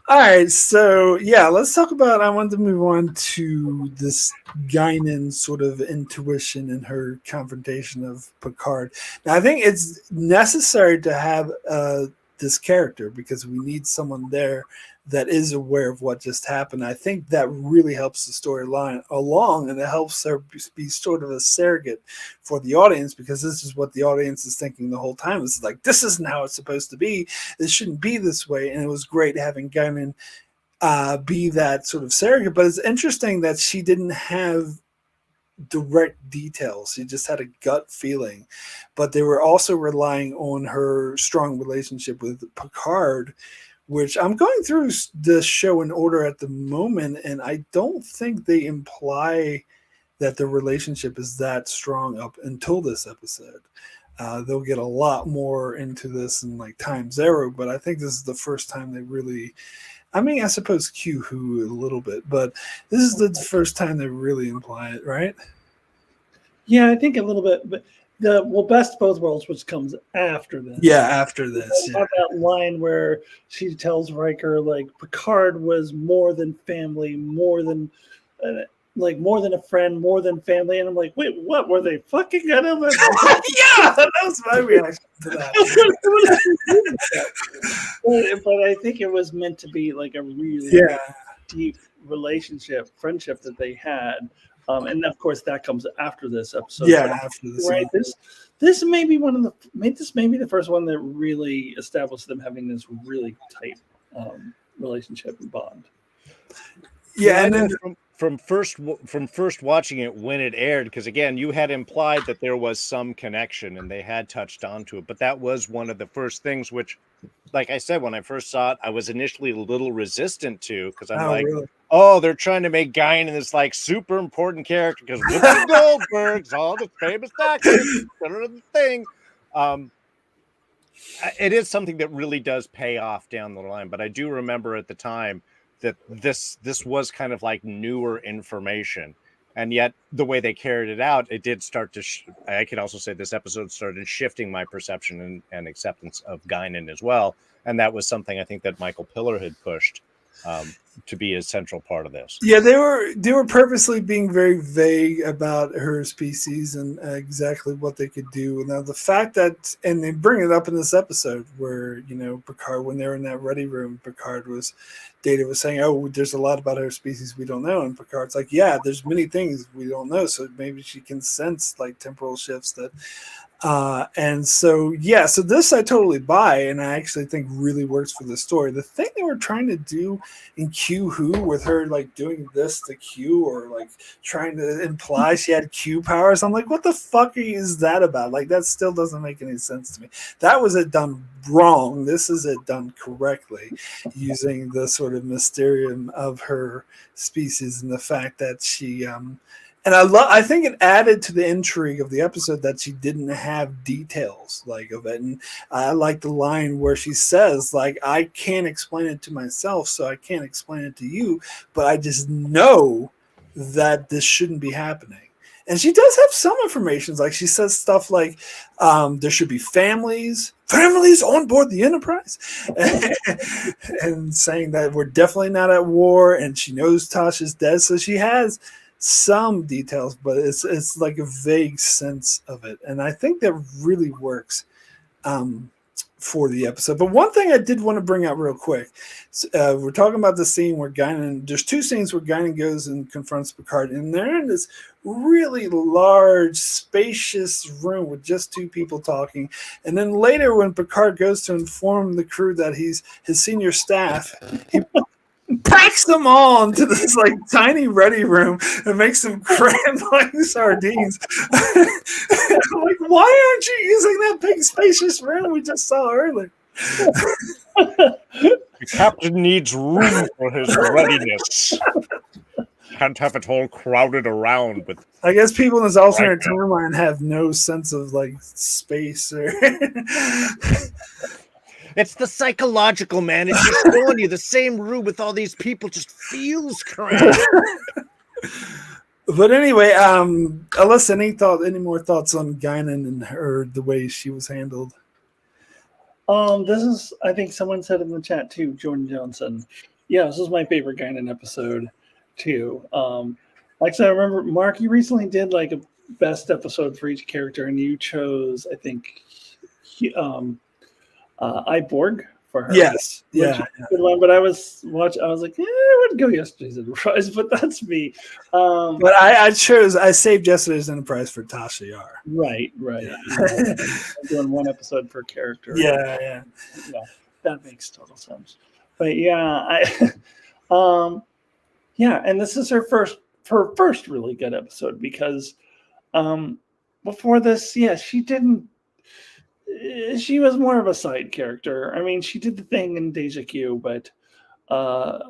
[SPEAKER 1] All right, so yeah, let's talk about. I wanted to move on to this Guinan sort of intuition and her confrontation of Picard. Now, I think it's necessary to have this character because we need someone there that is aware of what just happened. I think that really helps the storyline along, and it helps her be sort of a surrogate for the audience because this is what the audience is thinking the whole time. It's like, this isn't how it's supposed to be. This shouldn't be this way. And it was great having Guinan be that sort of surrogate. But it's interesting that she didn't have direct details. She just had a gut feeling. But they were also relying on her strong relationship with Picard, which I'm going through the show in order at the moment, and I don't think they imply that the relationship is that strong up until this episode. They'll get a lot more into this in like Time Zero, but I think this is the first time they really, I mean, I suppose Q Who a little bit, but this is the first time they really imply it, right?
[SPEAKER 3] Yeah, I think a little bit, but Best of Both Worlds, which comes after this.
[SPEAKER 1] Yeah, after this.
[SPEAKER 3] Yeah. That line where she tells Riker, like, Picard was more than family, more than a friend, more than family. And I'm like, wait, what? Were they fucking at him?
[SPEAKER 1] Yeah, that was my reaction to that.
[SPEAKER 3] But I think it was meant to be like a really deep friendship that they had. And of course, that comes after this episode.
[SPEAKER 1] Yeah, after this.
[SPEAKER 3] Right. This may be the first one that really established them having this really tight relationship and bond.
[SPEAKER 2] Yeah, and then from first watching it when it aired, because again, you had implied that there was some connection and they had touched onto it, but that was one of the first things which, like I said, when I first saw it, I was initially a little resistant to, because I'm really? Oh, they're trying to make Guinan this like super important character because Whoopi Goldberg's all the famous actors, the thing. It is something that really does pay off down the line, but I do remember at the time that this was kind of like newer information, and yet the way they carried it out, it did start to. I could also say this episode started shifting my perception and acceptance of Guinan as well, and that was something I think that Michael Piller had pushed to be a central part of this.
[SPEAKER 1] Yeah, they were purposely being very vague about her species and exactly what they could do. Now the fact that, and they bring it up in this episode where, Picard, when they were in that ready room, Data was saying, oh, there's a lot about her species we don't know. And Picard's like, yeah, there's many things we don't know. So maybe she can sense like temporal shifts that, and so this I totally buy, and I actually think really works for the story. The thing they were trying to do in Q Who with her like doing this to Q, or like trying to imply she had Q powers, I'm like, what the fuck is that about? Like, that still doesn't make any sense to me. That was it done wrong. This is it done correctly, using the sort of mysterium of her species and the fact that she and I think it added to the intrigue of the episode that she didn't have details like of it. And I like the line where she says, like, I can't explain it to myself, so I can't explain it to you, but I just know that this shouldn't be happening. And she does have some information. Like she says stuff like there should be families on board the Enterprise, and saying that we're definitely not at war. And she knows Tasha's dead, so she has some details, but it's like a vague sense of it. And I think that really works for the episode. But one thing I did want to bring out real quick, we're talking about the scene where Guinan, there's two scenes where Guinan goes and confronts Picard, and they're in this really large, spacious room with just two people talking. And then later when Picard goes to inform the crew that he's his senior staff, he packs them all into this like tiny ready room and makes them cram like sardines. I'm like, why aren't you using that big spacious room we just saw earlier?
[SPEAKER 2] The captain needs room for his readiness. Can't have it all crowded around with.
[SPEAKER 1] I guess people in this alternate timeline have no sense of like space or.
[SPEAKER 2] It's the psychological, man. It's just showing you the same room with all these people just feels cramped.
[SPEAKER 1] But anyway, Alyssa, any more thoughts on Guinan and her, the way she was handled?
[SPEAKER 3] This is, I think someone said in the chat too, Jordan Johnson. Yeah, this is my favorite Guinan episode too. Like I said, I remember, Mark, you recently did like a best episode for each character, and you chose, I think, Iborg for her.
[SPEAKER 1] Yes, yeah.
[SPEAKER 3] Good one, but I was like, I would go yesterday's Enterprise, but that's me.
[SPEAKER 1] But I saved yesterday's Enterprise for Tasha Yar.
[SPEAKER 3] Right.
[SPEAKER 1] Yeah.
[SPEAKER 3] I'm doing one episode per character.
[SPEAKER 1] Yeah.
[SPEAKER 3] That makes total sense. But yeah, and this is her first really good episode because before this, she was more of a side character. I mean, she did the thing in Deja Q, but for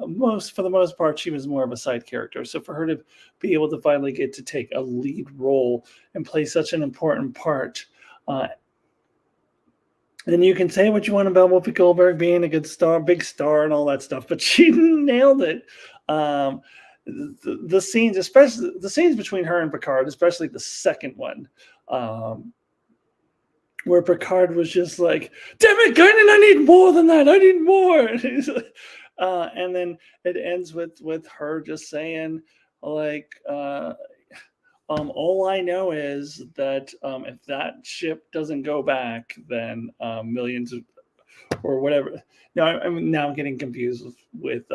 [SPEAKER 3] the most part, she was more of a side character. So for her to be able to finally get to take a lead role and play such an important part, and you can say what you want about Whoopi Goldberg being a good star, big star, and all that stuff, but she nailed it. The scenes, especially the scenes between her and Picard, especially the second one, where Picard was just like, "Damn it, Guinan, I need more than that. I need more." And then it ends with her just saying, like, all I know is that if that ship doesn't go back, then millions of, or whatever. Now I'm getting confused with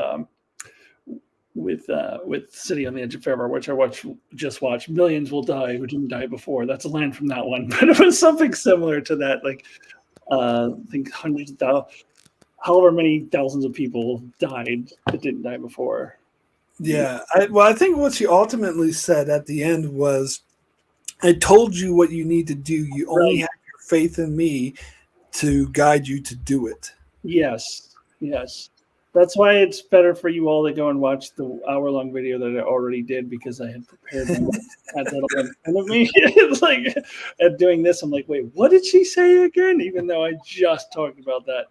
[SPEAKER 3] City on the Edge of Forever, which I just watched. Millions will die who didn't die before. That's a line from that one, but it was something similar to that. Like, I think hundreds of thousands, however many thousands of people died that didn't die before.
[SPEAKER 1] Yeah. I think what she ultimately said at the end was, I told you what you need to do. You only have your faith in me to guide you to do it.
[SPEAKER 3] Yes. That's why it's better for you all to go and watch the hour-long video that I already did, because I had prepared them, had that all in front of me. It's like, at doing this, I'm like, wait, what did she say again? Even though I just talked about that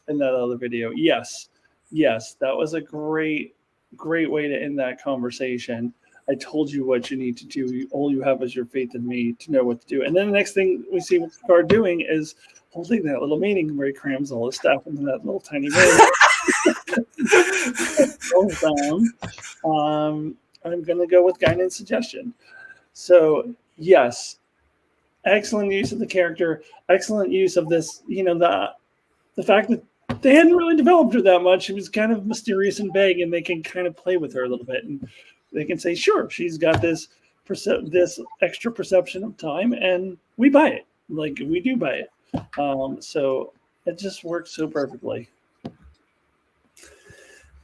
[SPEAKER 3] in that other video. Yes, that was a great way to end that conversation. I told you what you need to do. All you have is your faith in me to know what to do. And then the next thing we see Picard doing is holding that little meeting where he crams all his stuff into that little tiny room. I'm going to go with Guinan's suggestion. So, yes, excellent use of the character, excellent use of this, the fact that they hadn't really developed her that much. She was kind of mysterious and vague, and they can kind of play with her a little bit. And they can say, sure, she's got this extra perception of time, and we buy it. Like, we do buy it. So it just works so perfectly.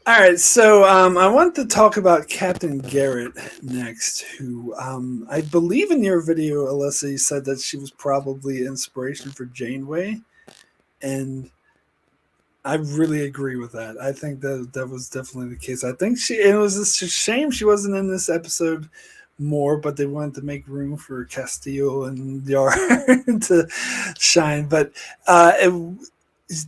[SPEAKER 1] All right, so I want to talk about Captain Garrett next, who I believe in your video, Alyssa, you said that she was probably inspiration for Janeway, and I really agree with that. I think that was definitely the case. I think it was a shame she wasn't in this episode more, but they wanted to make room for Castillo and Yar to shine. But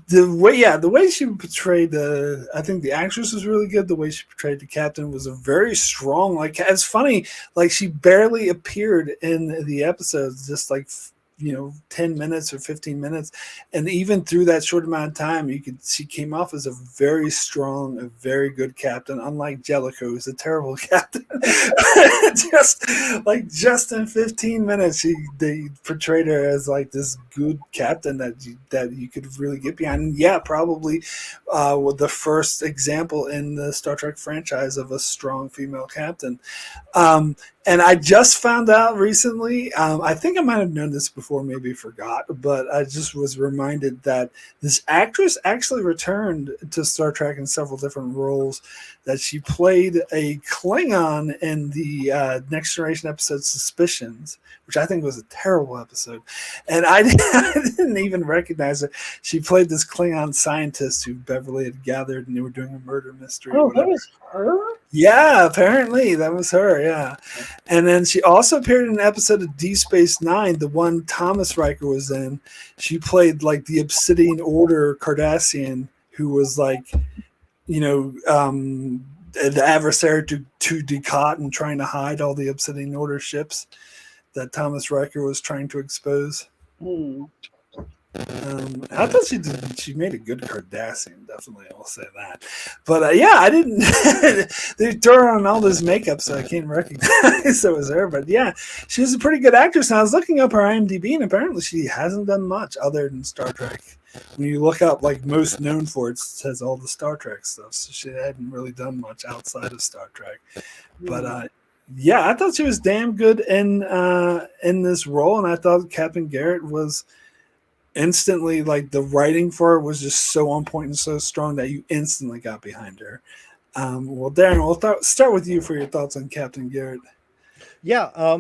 [SPEAKER 1] the way she portrayed I think the actress was really good. The way she portrayed the captain was a very strong. Like, it's funny, like she barely appeared in the episodes, just like 10 minutes or 15 minutes, and even through that short amount of time, she came off as a very strong, a very good captain, unlike Jellicoe, who's a terrible captain. just in 15 minutes, they portrayed her as like this good captain that you could really get behind. And yeah, probably the first example in the Star Trek franchise of a strong female captain. And I just found out recently, I think I might have known this before, maybe forgot, but I just was reminded that this actress actually returned to Star Trek in several different roles, that she played a Klingon in the Next Generation episode Suspicions, which I think was a terrible episode. And I didn't even recognize her. She played this Klingon scientist who Beverly had gathered, and they were doing a murder mystery.
[SPEAKER 3] Oh, that was her?
[SPEAKER 1] Yeah, apparently that was her. Yeah, and then she also appeared in an episode of Deep Space Nine, the one Thomas Riker was in. She played like the Obsidian Order Cardassian, who was like, the adversary to Dukat and trying to hide all the Obsidian Order ships that Thomas Riker was trying to expose. I thought she made a good Cardassian, definitely, I'll say that. But yeah, I didn't. They threw her on all this makeup, so I can't recognize it was her. But yeah, she was a pretty good actress. And I was looking up her IMDb, and apparently she hasn't done much other than Star Trek. When you look up like most known for, it says all the Star Trek stuff. So she hadn't really done much outside of Star Trek. But yeah, I thought she was damn good in this role, and I thought Captain Garrett was instantly, like, the writing for her was just so on point and so strong that you instantly got behind her. Well, Darrin, we'll start with you for your thoughts on Captain Garrett.
[SPEAKER 2] Yeah,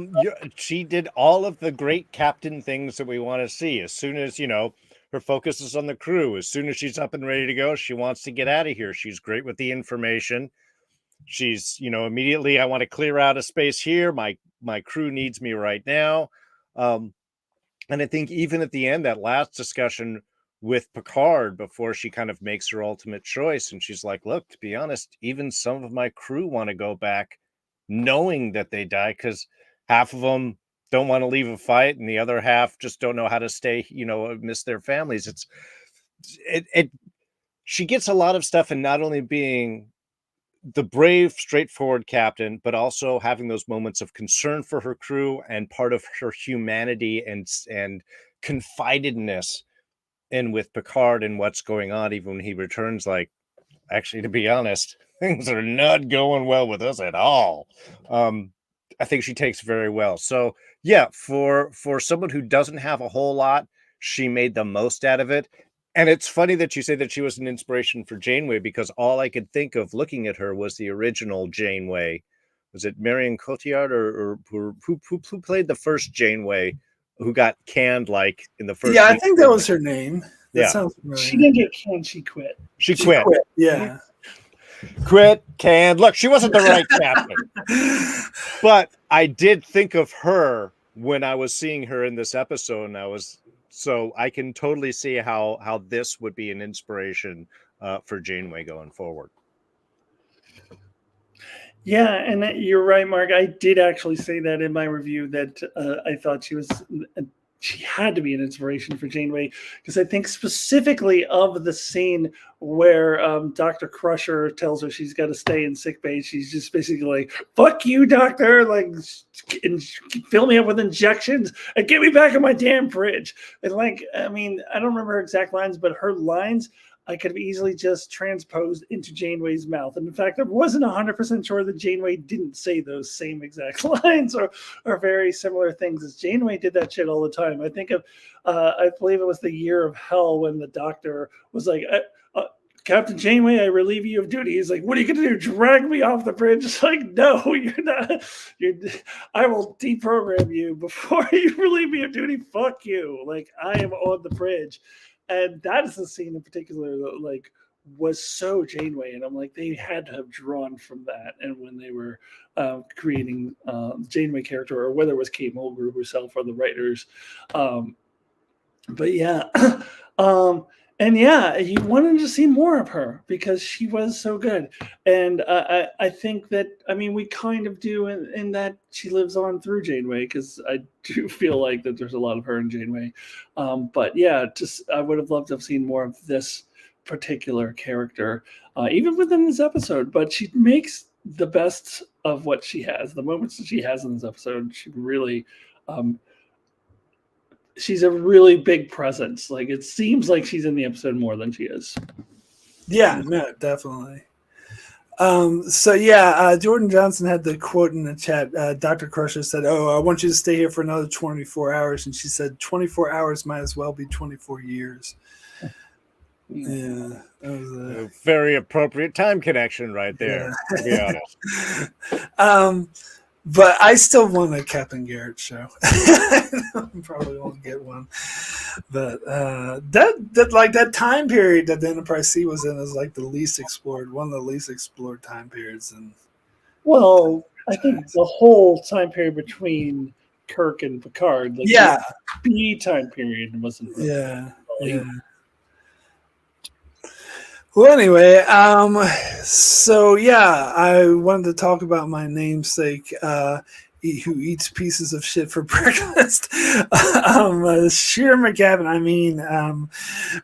[SPEAKER 2] she did all of the great captain things that we want to see. As soon as, her focus is on the crew, as soon as she's up and ready to go, she wants to get out of here. She's great with the information. She's, immediately, I want to clear out a space here. My crew needs me right now. And I think even at the end, that last discussion with Picard, before she kind of makes her ultimate choice, and she's like, look, to be honest, even some of my crew want to go back knowing that they die, because half of them don't want to leave a fight and the other half just don't know how to stay, miss their families. She gets a lot of stuff in not only being the brave, straightforward captain, but also having those moments of concern for her crew and part of her humanity and confidedness in with Picard and what's going on, even when he returns, like, actually, to be honest, things are not going well with us at all. I think she takes very well. So yeah, for someone who doesn't have a whole lot, she made the most out of it. And it's funny that you say that she was an inspiration for Janeway, because all I could think of looking at her was the original Janeway. Was it Marion Cotillard or who played the first Janeway, who got canned like in the first?
[SPEAKER 1] Yeah, I think that was her name. That sounds familiar.
[SPEAKER 3] She didn't get canned. She quit.
[SPEAKER 2] She quit.
[SPEAKER 1] Yeah.
[SPEAKER 2] Quit, canned. Look, she wasn't the right captain. But I did think of her when I was seeing her in this episode, and so I can totally see how this would be an inspiration for Janeway going forward.
[SPEAKER 3] Yeah, and you're right, Mark. I did actually say that in my review, that I thought she had to be an inspiration for Janeway, because I think specifically of the scene where Dr. Crusher tells her she's got to stay in sickbay. She's just basically like, fuck you, doctor, like, fill me up with injections and get me back on my damn fridge. And like, I mean, I don't remember her exact lines, but her lines I could have easily just transposed into Janeway's mouth. And in fact, I wasn't 100% sure that Janeway didn't say those same exact lines or very similar things, as Janeway did that shit all the time. I think of, I believe it was the Year of Hell, when the doctor was like, Captain Janeway, I relieve you of duty. He's like, what are you going to do? Drag me off the bridge? It's like, no, you're not. I will deprogram you before you relieve me of duty. Fuck you. Like, I am on the bridge. And that is the scene in particular that, like, was so Janeway. And I'm like, they had to have drawn from that. And when they were creating the Janeway character, or whether it was Kate Mulgrew herself or the writers. But yeah. And yeah, you wanted to see more of her because she was so good. And I think that, I mean, we kind of do in that she lives on through Janeway, because I do feel like that there's a lot of her in Janeway. But yeah, just I would have loved to have seen more of this particular character, even within this episode. But she makes the best of what she has. The moments that she has in this episode, she really. She's a really big presence. Like, it seems like she's in the episode more than she is.
[SPEAKER 1] Yeah, no, definitely. Jordan Johnson had the quote in the chat. Dr. Crusher said, "Oh, I want you to stay here for another 24 hours." And she said, 24 hours might as well be 24 years. Yeah, that was
[SPEAKER 2] a very appropriate time connection right there, to be
[SPEAKER 1] honest. But I still want a Captain Garrett show. Probably won't get one. But that time period that the Enterprise C was in is like the least explored, one of the least explored time periods. And
[SPEAKER 3] well, I think the whole time period between Kirk and Picard, like the B time period, wasn't really.
[SPEAKER 1] Yeah. Well, anyway, I wanted to talk about my namesake, who eats pieces of shit for breakfast. Sheer McGavin, I mean,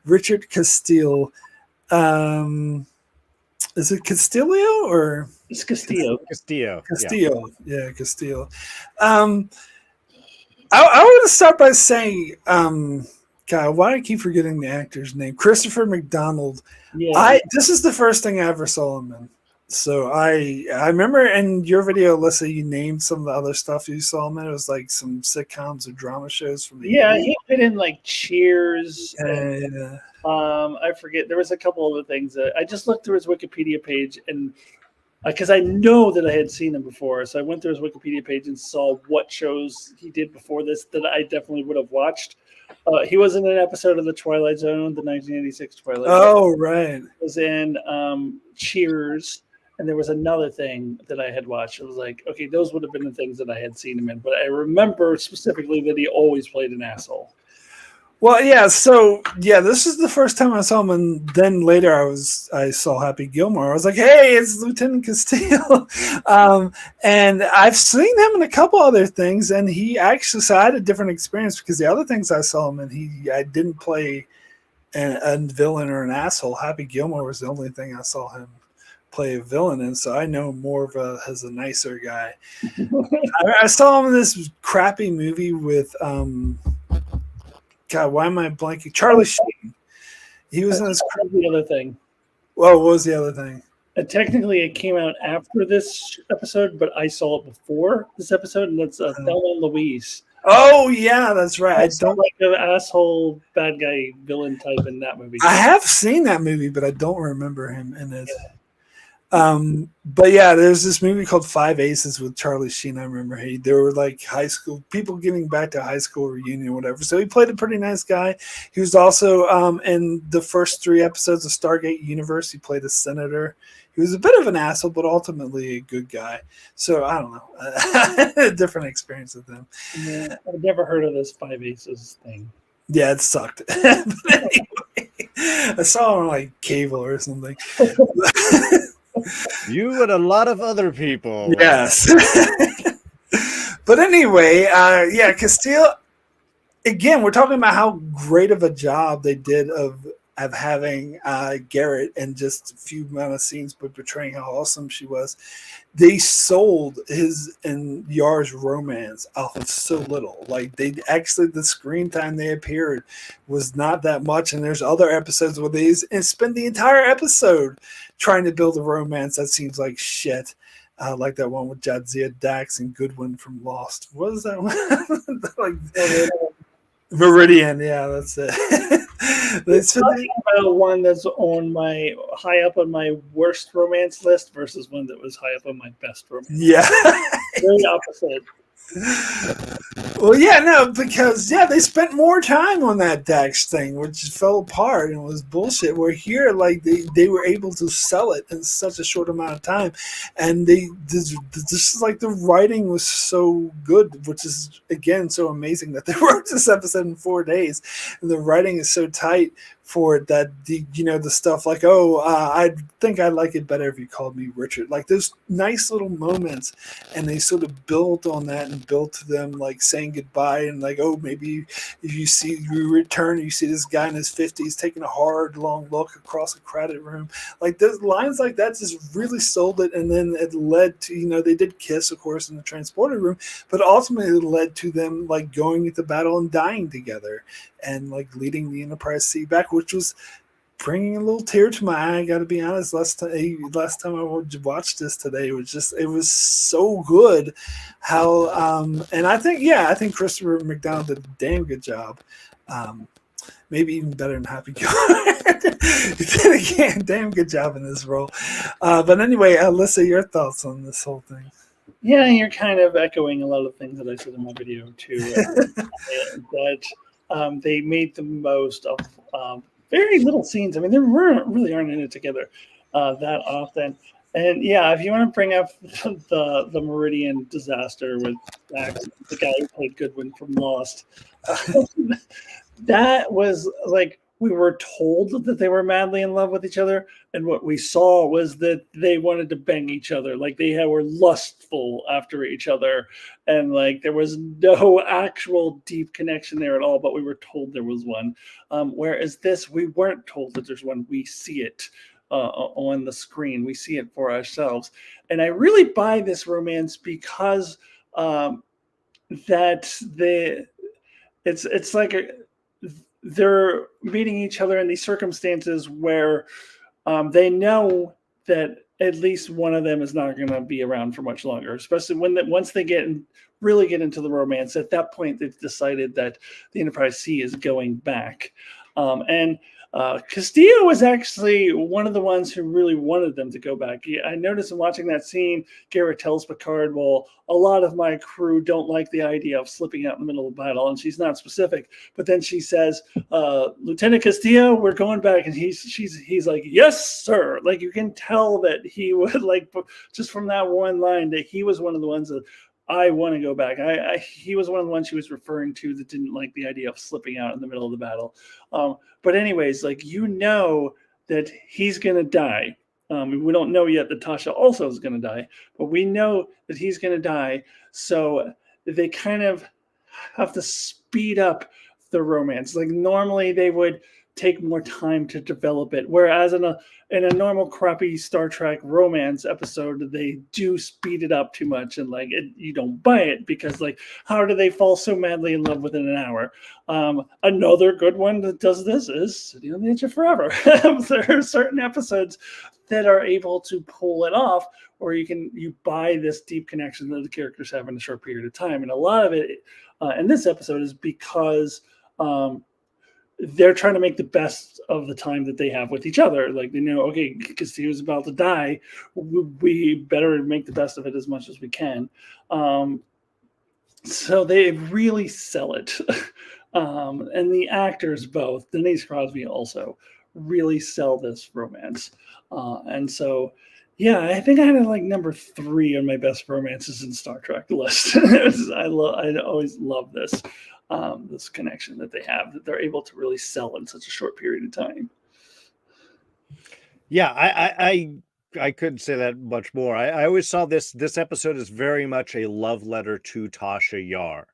[SPEAKER 1] Richard Castile. Is it Castillo or?
[SPEAKER 3] It's Castillo.
[SPEAKER 2] Castillo.
[SPEAKER 1] Yeah, Castillo. I want to start by saying, God, why do I keep forgetting the actor's name? Christopher McDonald. Yeah. This is the first thing I ever saw him in. So I remember in your video, Alyssa, you named some of the other stuff you saw him in. It was like some sitcoms or drama shows from the 80s.
[SPEAKER 3] He put in like Cheers.
[SPEAKER 1] Yeah.
[SPEAKER 3] I forget. There was a couple other things. I just looked through his Wikipedia page, and because I know that I had seen him before, so I went through his Wikipedia page and saw what shows he did before this that I definitely would have watched. He was in an episode of The Twilight Zone, the 1986 Twilight Zone.
[SPEAKER 1] Oh, right.
[SPEAKER 3] He was in Cheers, and there was another thing that I had watched. It was like, okay, those would have been the things that I had seen him in, but I remember specifically that he always played an asshole.
[SPEAKER 1] Well, yeah, so, this is the first time I saw him, and then later I saw Happy Gilmore. I was like, hey, it's Lieutenant Castillo. And I've seen him in a couple other things, and he actually, so I had a different experience because the other things I saw him in, I didn't play a villain or an asshole. Happy Gilmore was the only thing I saw him play a villain in, so I know more of as a nicer guy. I saw him in this crappy movie with... God, why am I blanking? Charlie Sheen. He was in this.
[SPEAKER 3] The other thing.
[SPEAKER 1] Well, what was the other thing?
[SPEAKER 3] Technically, it came out after this episode, but I saw it before this episode, and that's Thelma and Louise.
[SPEAKER 1] Oh yeah, that's right. I don't
[SPEAKER 3] like an asshole, bad guy, villain type in that movie.
[SPEAKER 1] I have seen that movie, but I don't remember him in it. But yeah, there's this movie called Five Aces with Charlie Sheen. I remember they were like high school people getting back to high school reunion or whatever. So he played a pretty nice guy. He was also in the first 3 episodes of Stargate Universe. He played a senator. He was a bit of an asshole, but ultimately a good guy. So I don't know, a different experience with him.
[SPEAKER 3] Yeah, I've never heard of this Five Aces thing.
[SPEAKER 1] Yeah, it sucked. But anyway, I saw it on like cable or something.
[SPEAKER 2] You and a lot of other people.
[SPEAKER 1] Yes. But anyway, Castillo, again, we're talking about how great of a job they did of having Garrett and just a few amount of scenes, but portraying how awesome she was. They sold his and Yar's romance off of so little. Like the screen time they appeared was not that much. And there's other episodes where they spend the entire episode trying to build a romance that seems like shit. Like that one with Jadzia Dax and Goodwin from Lost. What is that one? Meridian, yeah, that's it.
[SPEAKER 3] It's talking about one that's on my high up on my worst romance list versus one that was high up on my best romance.
[SPEAKER 1] Yeah,
[SPEAKER 3] very opposite.
[SPEAKER 1] Well, yeah, no, because they spent more time on that Dax thing, which fell apart and was bullshit. Where here, like they were able to sell it in such a short amount of time, and this is like the writing was so good, which is again so amazing that they wrote this episode in 4 days, and the writing is so tight for it. That the stuff like, oh, I think I'd like it better if you called me Richard. Like those nice little moments, and they sort of built on that and built to them like saying goodbye and like, oh, maybe if you return, you see this guy in his 50s taking a hard long look across a crowded room. Like those lines like that just really sold it, and then it led to they did kiss, of course, in the transporter room, but ultimately it led to them like going into battle and dying together, and like leading the Enterprise C back, which was bringing a little tear to my eye. I got to be honest. Last time I watched this today, it was so good. How and I think Christopher McDonald did a damn good job. Maybe even better than Happy Gilmore. He did again, damn good job in this role. But anyway, Alyssa, your thoughts on this whole thing?
[SPEAKER 3] Yeah, you're kind of echoing a lot of things that I said in my video too. That they made the most of very little scenes. I mean, they really aren't in it together that often. And yeah, if you want to bring up the Meridian disaster with Dax, the guy who played Goodwin from Lost, that was like we were told that they were madly in love with each other, and what we saw was that they wanted to bang each other. Like they were lustful after each other, and like there was no actual deep connection there at all. But we were told there was one. Whereas this, we weren't told that there's one. We see it on the screen. We see it for ourselves, and I really buy this romance because that it's like they're meeting each other in these circumstances where they know that at least one of them is not going to be around for much longer, especially once they really get into the romance. At that point, they've decided that the Enterprise C is going back. And Castillo was actually one of the ones who really wanted them to go back. I noticed in watching that scene, Garrett tells Picard, well, a lot of my crew don't like the idea of slipping out in the middle of battle, and she's not specific. But then she says, Lieutenant Castillo, we're going back. And he's like, yes, sir. Like you can tell that he would like, just from that one line, that he was one of the ones that I want to go back. He was one of the ones she was referring to that didn't like the idea of slipping out in the middle of the battle. But anyways, like that he's going to die. We don't know yet that Tasha also is going to die, but we know that he's going to die. So they kind of have to speed up the romance. Like normally they would take more time to develop it, whereas in a normal crappy Star Trek romance episode, they do speed it up too much, and like you don't buy it because like how do they fall so madly in love within an hour? Another good one that does this is City on the Edge of Forever. There are certain episodes that are able to pull it off, or you buy this deep connection that the characters have in a short period of time, and a lot of it in this episode is because they're trying to make the best of the time that they have with each other. Like they know, okay, because he was about to die, we better make the best of it as much as we can. So they really sell it. And the actors both, Denise Crosby also, really sell this romance. And so, yeah, I think I had it like number 3 on my best romances in Star Trek list. I always love this. This connection that they have, that they're able to really sell in such a short period of time.
[SPEAKER 2] Yeah, I couldn't say that much more. I always saw this episode as very much a love letter to Tasha Yar,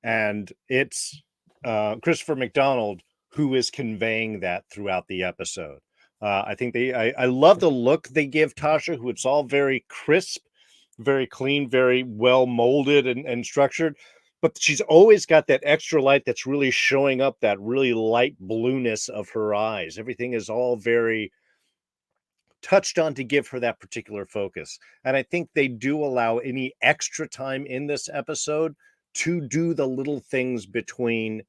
[SPEAKER 2] and it's Christopher McDonald who is conveying that throughout the episode. I think I love the look they give Tasha, who it's all very crisp, very clean, very well molded and structured. But she's always got that extra light that's really showing up, that really light blueness of her eyes. Everything is all very touched on to give her that particular focus. And I think they do allow any extra time in this episode to do the little things between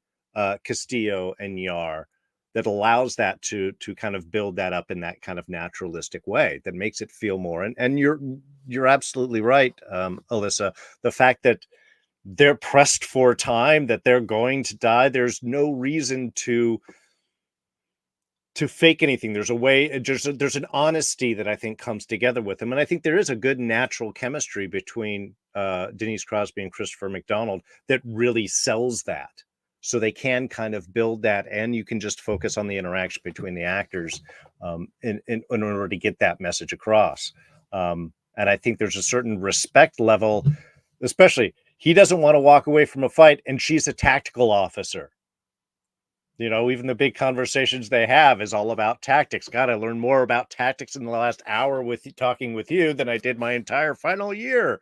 [SPEAKER 2] Castillo and Yar that allows that to kind of build that up in that kind of naturalistic way that makes it feel more. And you're absolutely right, Alyssa. The fact that they're pressed for time, that they're going to die, there's no reason to fake anything. There's a way, there's an honesty that I think comes together with them. And I think there is a good natural chemistry between Denise Crosby and Christopher McDonald that really sells that. so they can kind of build that, and you can just focus on the interaction between the actors in order to get that message across. And I think there's a certain respect level, especially he doesn't want to walk away from a fight, and she's a tactical officer. Even the big conversations they have is all about tactics. God, I learned more about tactics in the last hour talking with you than I did my entire final year.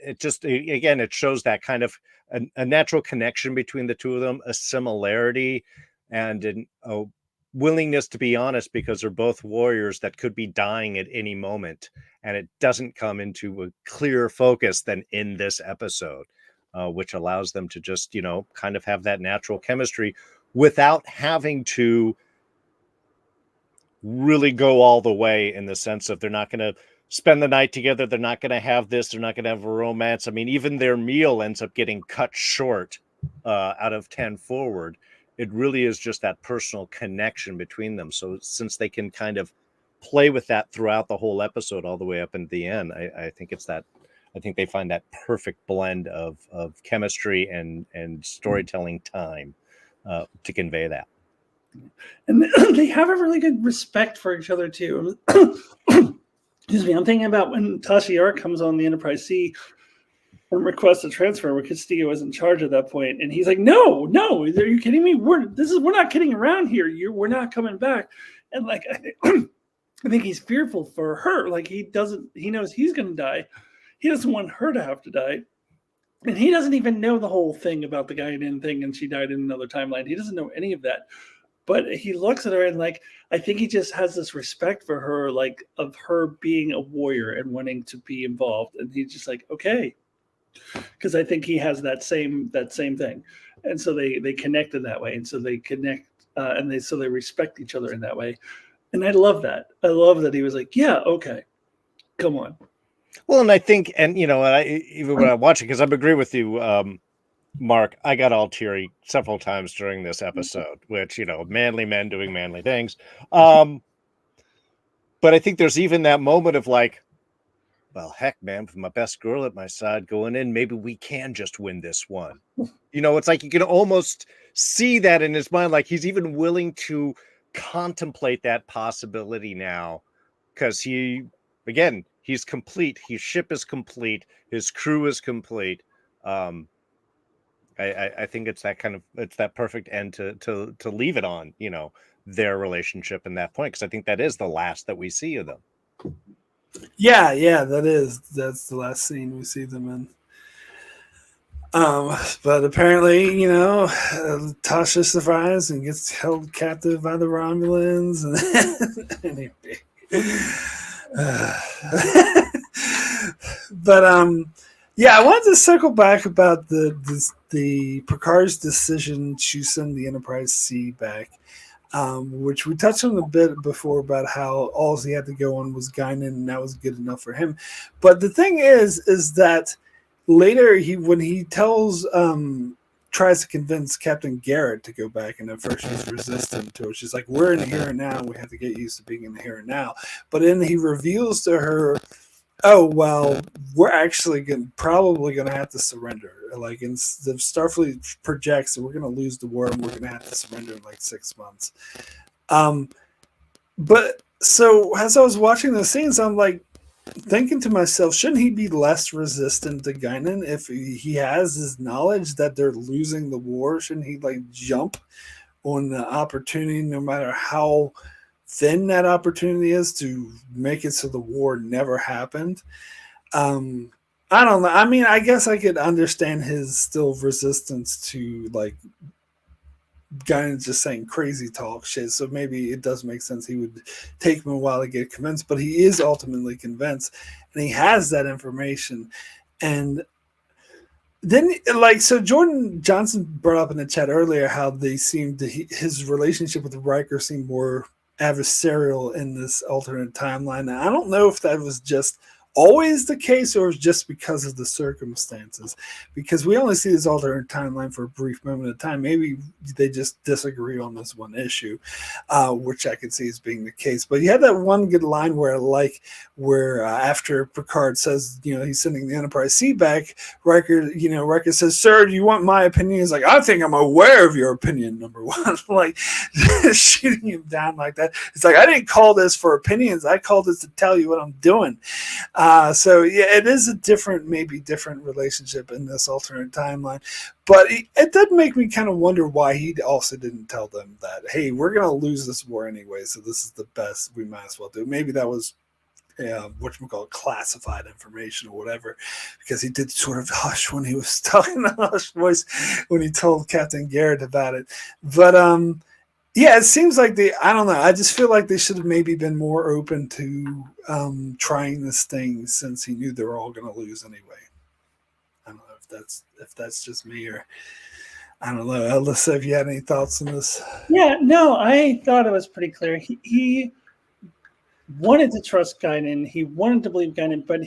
[SPEAKER 2] It shows that kind of a natural connection between the two of them, a similarity, and a willingness to be honest, because they're both warriors that could be dying at any moment. And it doesn't come into a clear focus than in this episode, which allows them to just, kind of have that natural chemistry without having to really go all the way, in the sense of they're not going to spend the night together. They're not going to have this. They're not going to have a romance. I mean, even their meal ends up getting cut short out of 10 forward. It really is just that personal connection between them. So since they can kind of play with that throughout the whole episode, all the way up into the end, I think it's that. I think they find that perfect blend of chemistry and storytelling time to convey that.
[SPEAKER 3] And they have a really good respect for each other too. Excuse me. I'm thinking about when Tasha Yar comes on the Enterprise C and requests a transfer, where Castillo is in charge at that point, and he's like, "No, are you kidding me? We're not kidding around here. We're not coming back." And like, I think he's fearful for her. Like he knows he's going to die. He doesn't want her to have to die. And he doesn't even know the whole thing about the Guinan thing, and she died in another timeline. He doesn't know any of that. But he looks at her and like, I think he just has this respect for her, like of her being a warrior and wanting to be involved. And he's just like, okay, because I think he has that same thing. And so they connect in that way. And so they connect and they respect each other in that way. And I love that. I love that he was like, yeah, okay, come on.
[SPEAKER 2] Well, and I think, and even when I watch it, because I agree with you, Mark, I got all teary several times during this episode, which, manly men doing manly things. But I think there's even that moment of like, well, heck, man, with my best girl at my side going in, maybe we can just win this one. It's like you can almost see that in his mind, like he's even willing to contemplate that possibility now, because he's complete. His ship is complete. His crew is complete. I think it's that perfect end to leave it on, their relationship in that point, because I think that is the last that we see of them.
[SPEAKER 1] Yeah, that's the last scene we see them in. But apparently, Tasha survives and gets held captive by the Romulans, and anyway. But yeah, I wanted to circle back about the Picard's decision to send the Enterprise C back, which we touched on a bit before about how all he had to go on was Guinan, and that was good enough for him. But the thing is that later when he tries to convince Captain Garrett to go back, and at first she's resistant to it. She's like, "We're in the here and now. We have to get used to being in the here and now." But then he reveals to her, "Oh, well, we're actually probably going to have to surrender. Like, the Starfleet projects that we're going to lose the war, and we're going to have to surrender in like 6 months." But so as I was watching the scenes, I'm like thinking to myself, shouldn't he be less resistant to Guinan if he has his knowledge that they're losing the war? Shouldn't he like jump on the opportunity, no matter how thin that opportunity is, to make it so the war never happened? I don't know. I mean, I guess I could understand his still resistance to like Guinan's just saying crazy talk shit. So maybe it does make sense he would take him a while to get convinced, but he is ultimately convinced, and he has that information. And then, so Jordan Johnson brought up in the chat earlier how they his relationship with Riker seemed more adversarial in this alternate timeline. And I don't know if that was just always the case, or just because of the circumstances? Because we only see this alternate timeline for a brief moment of time. Maybe they just disagree on this one issue, which I could see as being the case. But you had that one good line where after Picard says, he's sending the Enterprise C back, Riker says, "Sir, do you want my opinion?" He's like, "I think I'm aware of your opinion, number one." Like, shooting him down like that. It's like, I didn't call this for opinions. I called this to tell you what I'm doing. So yeah, it is a maybe different relationship in this alternate timeline. But it did make me kind of wonder why he also didn't tell them that, hey, we're going to lose this war anyway, so this is the best we might as well do. Maybe that was classified information or whatever, because he did sort of hush when he was talking in a hushed voice when he told Captain Garrett about it. But yeah, it seems like I don't know. I just feel like they should have maybe been more open to trying this thing, since he knew they were all going to lose anyway. I don't know if that's just me, or I don't know. Alyssa, if you had any thoughts on this?
[SPEAKER 3] Yeah, no, I thought it was pretty clear. He wanted to trust Guinan. He wanted to believe Guinan, but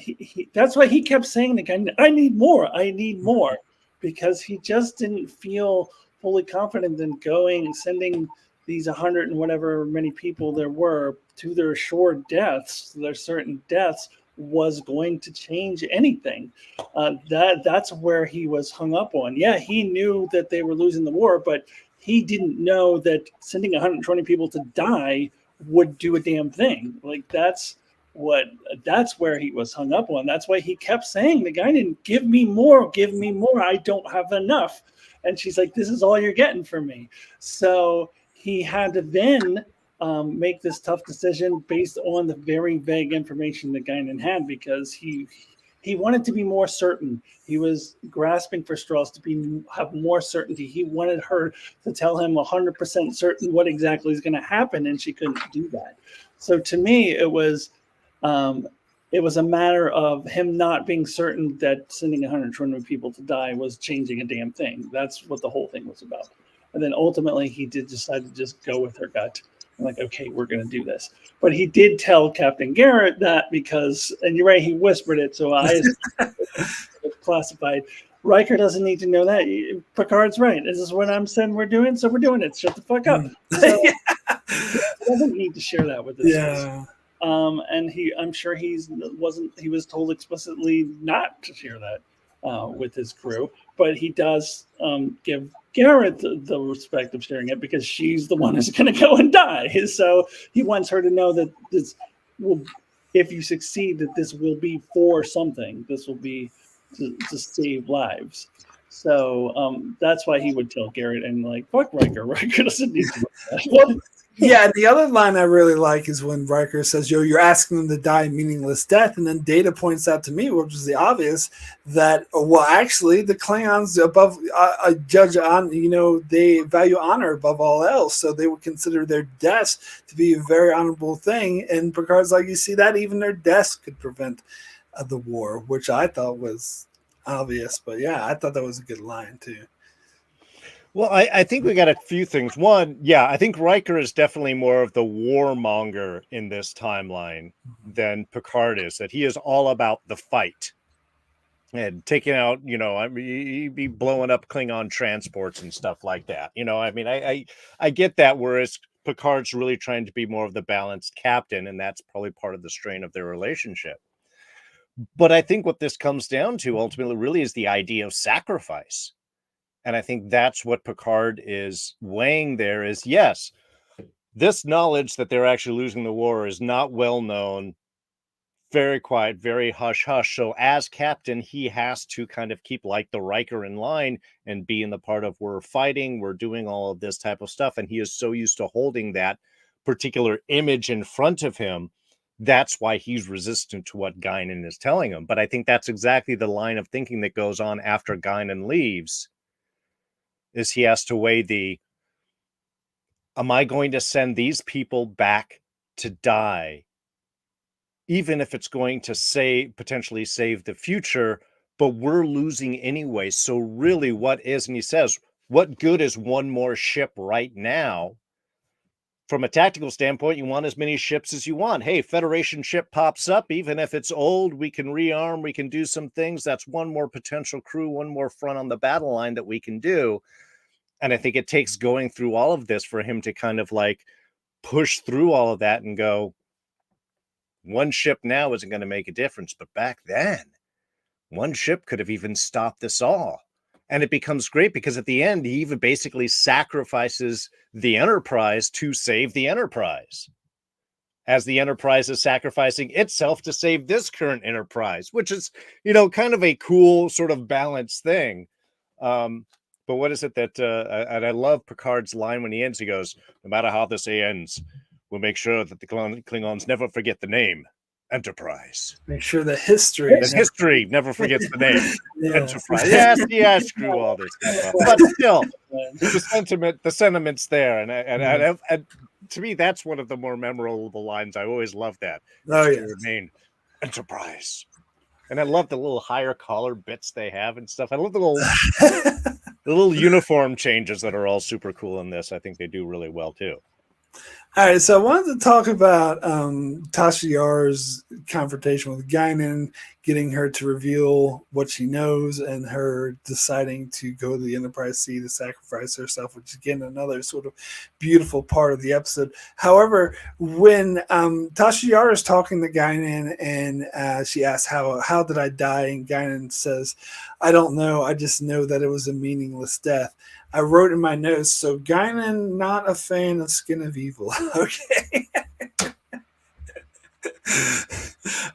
[SPEAKER 3] that's why he kept saying to Guinan, "I need more," because he just didn't feel fully confident in sending these 100 and whatever many people there were to their assured deaths, their certain deaths, was going to change anything. That's where he was hung up on. Yeah, he knew that they were losing the war, but he didn't know that sending 120 people to die would do a damn thing. Like, that's where he was hung up on. That's why he kept saying, the guy didn't give me more, I don't have enough. And she's like, this is all you're getting from me. So he had to then make this tough decision based on the very vague information that Guinan had, because he wanted to be more certain. He was grasping for straws to have more certainty. He wanted her to tell him 100% certain what exactly is going to happen, and she couldn't do that. So to me, it was a matter of him not being certain that sending 120 people to die was changing a damn thing. That's what the whole thing was about. And then ultimately, he did decide to just go with her gut. I'm like, okay, we're going to do this. But he did tell Captain Garrett that, because, and you're right, he whispered it, so I it's classified. Riker doesn't need to know that. Picard's right. This is what I'm saying we're doing, so we're doing it. Shut the fuck up. So he doesn't need to share that with us.
[SPEAKER 1] Yeah.
[SPEAKER 3] And I'm sure he was told explicitly not to share that with his crew, but he does give Garrett the respect of sharing it, because she's the one who's going to go and die. So he wants her to know that this will, if you succeed, that this will be for something. This will be to save lives. So that's why he would tell Garrett, and like, fuck Riker. Riker doesn't need to know that.
[SPEAKER 1] Well, yeah, the other line I really like is when Riker says, "Yo, you're asking them to die a meaningless death," and then Data points out to me, which is the obvious, that well, actually, the Klingons above judge on, they value honor above all else, so they would consider their deaths to be a very honorable thing. And Picard's like, you see that even their deaths could prevent the war, which I thought was obvious, but yeah, I thought that was a good line too.
[SPEAKER 2] Well, I think we got a few things. One, yeah, I think Riker is definitely more of the warmonger in this timeline than Picard is. That he is all about the fight and taking out, he'd be blowing up Klingon transports and stuff like that. I get that. Whereas Picard's really trying to be more of the balanced captain, and that's probably part of the strain of their relationship. But I think what this comes down to ultimately really is the idea of sacrifice. And I think that's what Picard is weighing there is, yes, this knowledge that they're actually losing the war is not well known, very quiet, very hush-hush. So as captain, he has to kind of keep like the Riker in line and be in the part of we're fighting, we're doing all of this type of stuff. And he is so used to holding that particular image in front of him. That's why he's resistant to what Guinan is telling him. But I think that's exactly the line of thinking that goes on after Guinan leaves. Is he has to weigh am I going to send these people back to die, even if it's going to potentially save the future, but we're losing anyway. So really and he says, what good is one more ship right now from a tactical standpoint, you want as many ships as you want. Hey, Federation ship pops up, even if it's old, we can rearm, we can do some things. That's one more potential crew, one more front on the battle line that we can do. And I think it takes going through all of this for him to kind of like push through all of that and go, one ship now isn't going to make a difference. But back then, one ship could have even stopped this all. And it becomes great because at the end, he even basically sacrifices the Enterprise to save the Enterprise, as the Enterprise is sacrificing itself to save this current Enterprise, which is, kind of a cool sort of balanced thing. But what is it that, and I love Picard's line when he ends, he goes, no matter how this ends, we'll make sure that the Klingons never forget the name Enterprise.
[SPEAKER 1] Make sure the history
[SPEAKER 2] never forgets the name
[SPEAKER 1] Yeah.
[SPEAKER 2] Enterprise. Yes, screw all this stuff. But still, the sentiment's there, and to me, that's one of the more memorable lines. I always love that.
[SPEAKER 1] Oh yeah,
[SPEAKER 2] remain Enterprise, and I love the little higher collar bits they have and stuff. I love the little uniform changes that are all super cool in this. I think they do really well too.
[SPEAKER 1] All right, so I wanted to talk about Tasha Yar's confrontation with Guinan, getting her to reveal what she knows, and her deciding to go to the Enterprise C to sacrifice herself, which is, again, another sort of beautiful part of the episode. However, when Tasha Yar is talking to Guinan and she asks, how did I die? And Guinan says, I don't know. I just know that it was a meaningless death. I wrote in my notes, so Guinan, not a fan of Skin of Evil. Okay.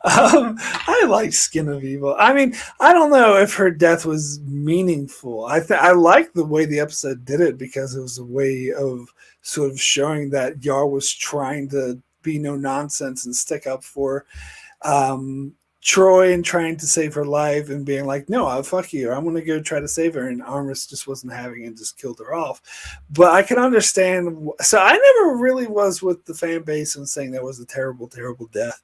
[SPEAKER 1] I like Skin of Evil. I mean, I don't know if her death was meaningful. I like the way the episode did it because it was a way of sort of showing that Yar was trying to be no nonsense and stick up for Troy and trying to save her life and being like, no, I'll fuck you. I'm going to go try to save her. And Armis just wasn't having it and just killed her off. But I can understand. So I never really was with the fan base and saying that was a terrible, terrible death.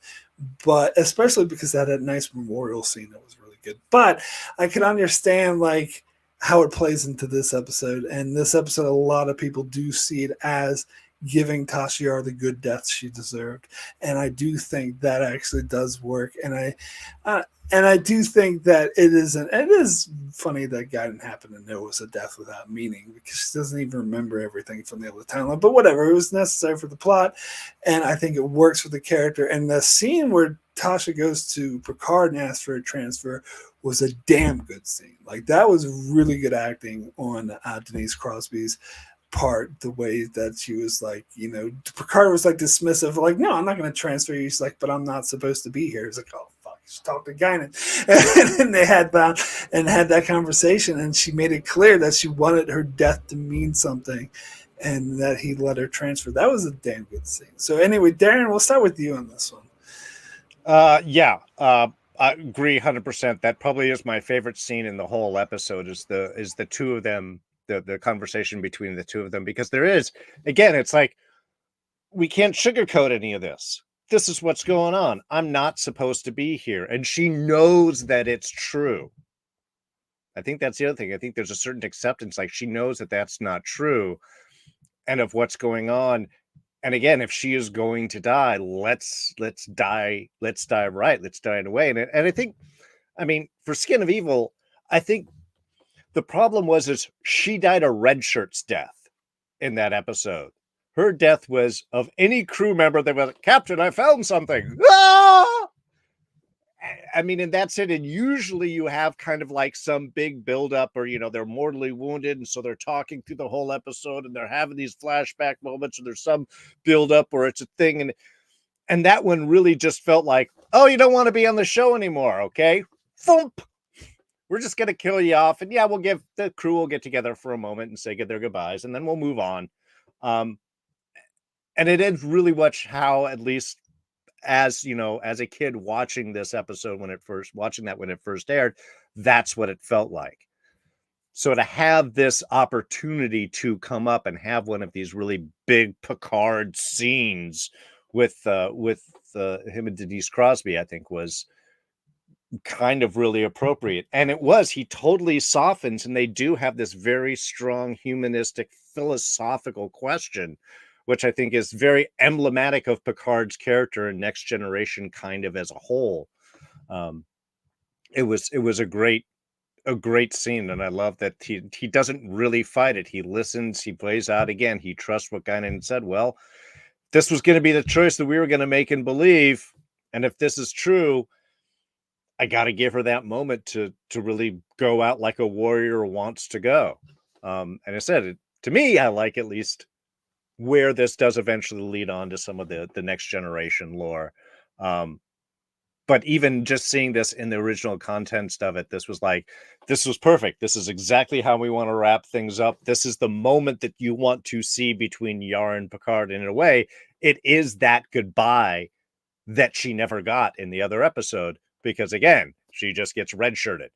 [SPEAKER 1] But especially because that had a nice memorial scene that was really good. But I can understand like how it plays into this episode. And this episode, a lot of people do see it as giving Tasha Yar the good death she deserved, and I do think that actually does work. And I do think that it is funny that guy didn't happen to know it was a death without meaning because she doesn't even remember everything from the other timeline. But whatever, it was necessary for the plot, and I think it works for the character. And the scene where Tasha goes to Picard and asks for a transfer was a damn good scene. Like that was really good acting on Denise Crosby's part, the way that she was like, Picard was like dismissive, like, no, I'm not going to transfer you. She's like, but I'm not supposed to be here. He's like, oh fuck, just talk to Guinan. And they had that conversation, and she made it clear that she wanted her death to mean something, and that he let her transfer. That was a damn good scene. So anyway, Darrin, we'll start with you on this one.
[SPEAKER 2] I agree 100%. That probably is my favorite scene in the whole episode. Is the two of them. The conversation between the two of them, because there is, again, it's like we can't sugarcoat any of this. This is what's going on. I'm not supposed to be here, and she knows that it's true. I think that's the other thing. I think there's a certain acceptance, like she knows that that's not true, and of what's going on. And again, if she is going to die, let's die right. Let's die in a way. And I think, I mean, for Skin of Evil, I think. The problem is she died a red shirt's death in that episode. Her death was of any crew member that was, Captain, I found something. Ah! I mean, and that's it. And usually you have kind of like some big buildup or, they're mortally wounded. And so they're talking through the whole episode and they're having these flashback moments or there's some buildup or it's a thing. And that one really just felt like, oh, you don't want to be on the show anymore. Okay. Thump. We're just going to kill you off. And yeah, the crew will get together for a moment and say their goodbyes, and then we'll move on. And it is really much how, at least as a kid watching this episode when it first aired, that's what it felt like. So to have this opportunity to come up and have one of these really big Picard scenes with him and Denise Crosby, I think was kind of really appropriate. And he totally softens, and they do have this very strong humanistic philosophical question which I think is very emblematic of Picard's character and Next Generation kind of as a whole. It was a great scene, and I love that he doesn't really fight it. He listens, he plays out again, he trusts what Guinan said. Well, this was going to be the choice that we were going to make and believe, and if this is true, I got to give her that moment to really go out like a warrior wants to go. And I said, to me, I like at least where this does eventually lead on to some of the Next Generation lore. But even just seeing this in the original context of it, this was perfect. This is exactly how we want to wrap things up. This is the moment that you want to see between Yar and Picard. And in a way, it is that goodbye that she never got in the other episode, because again, she just gets redshirted.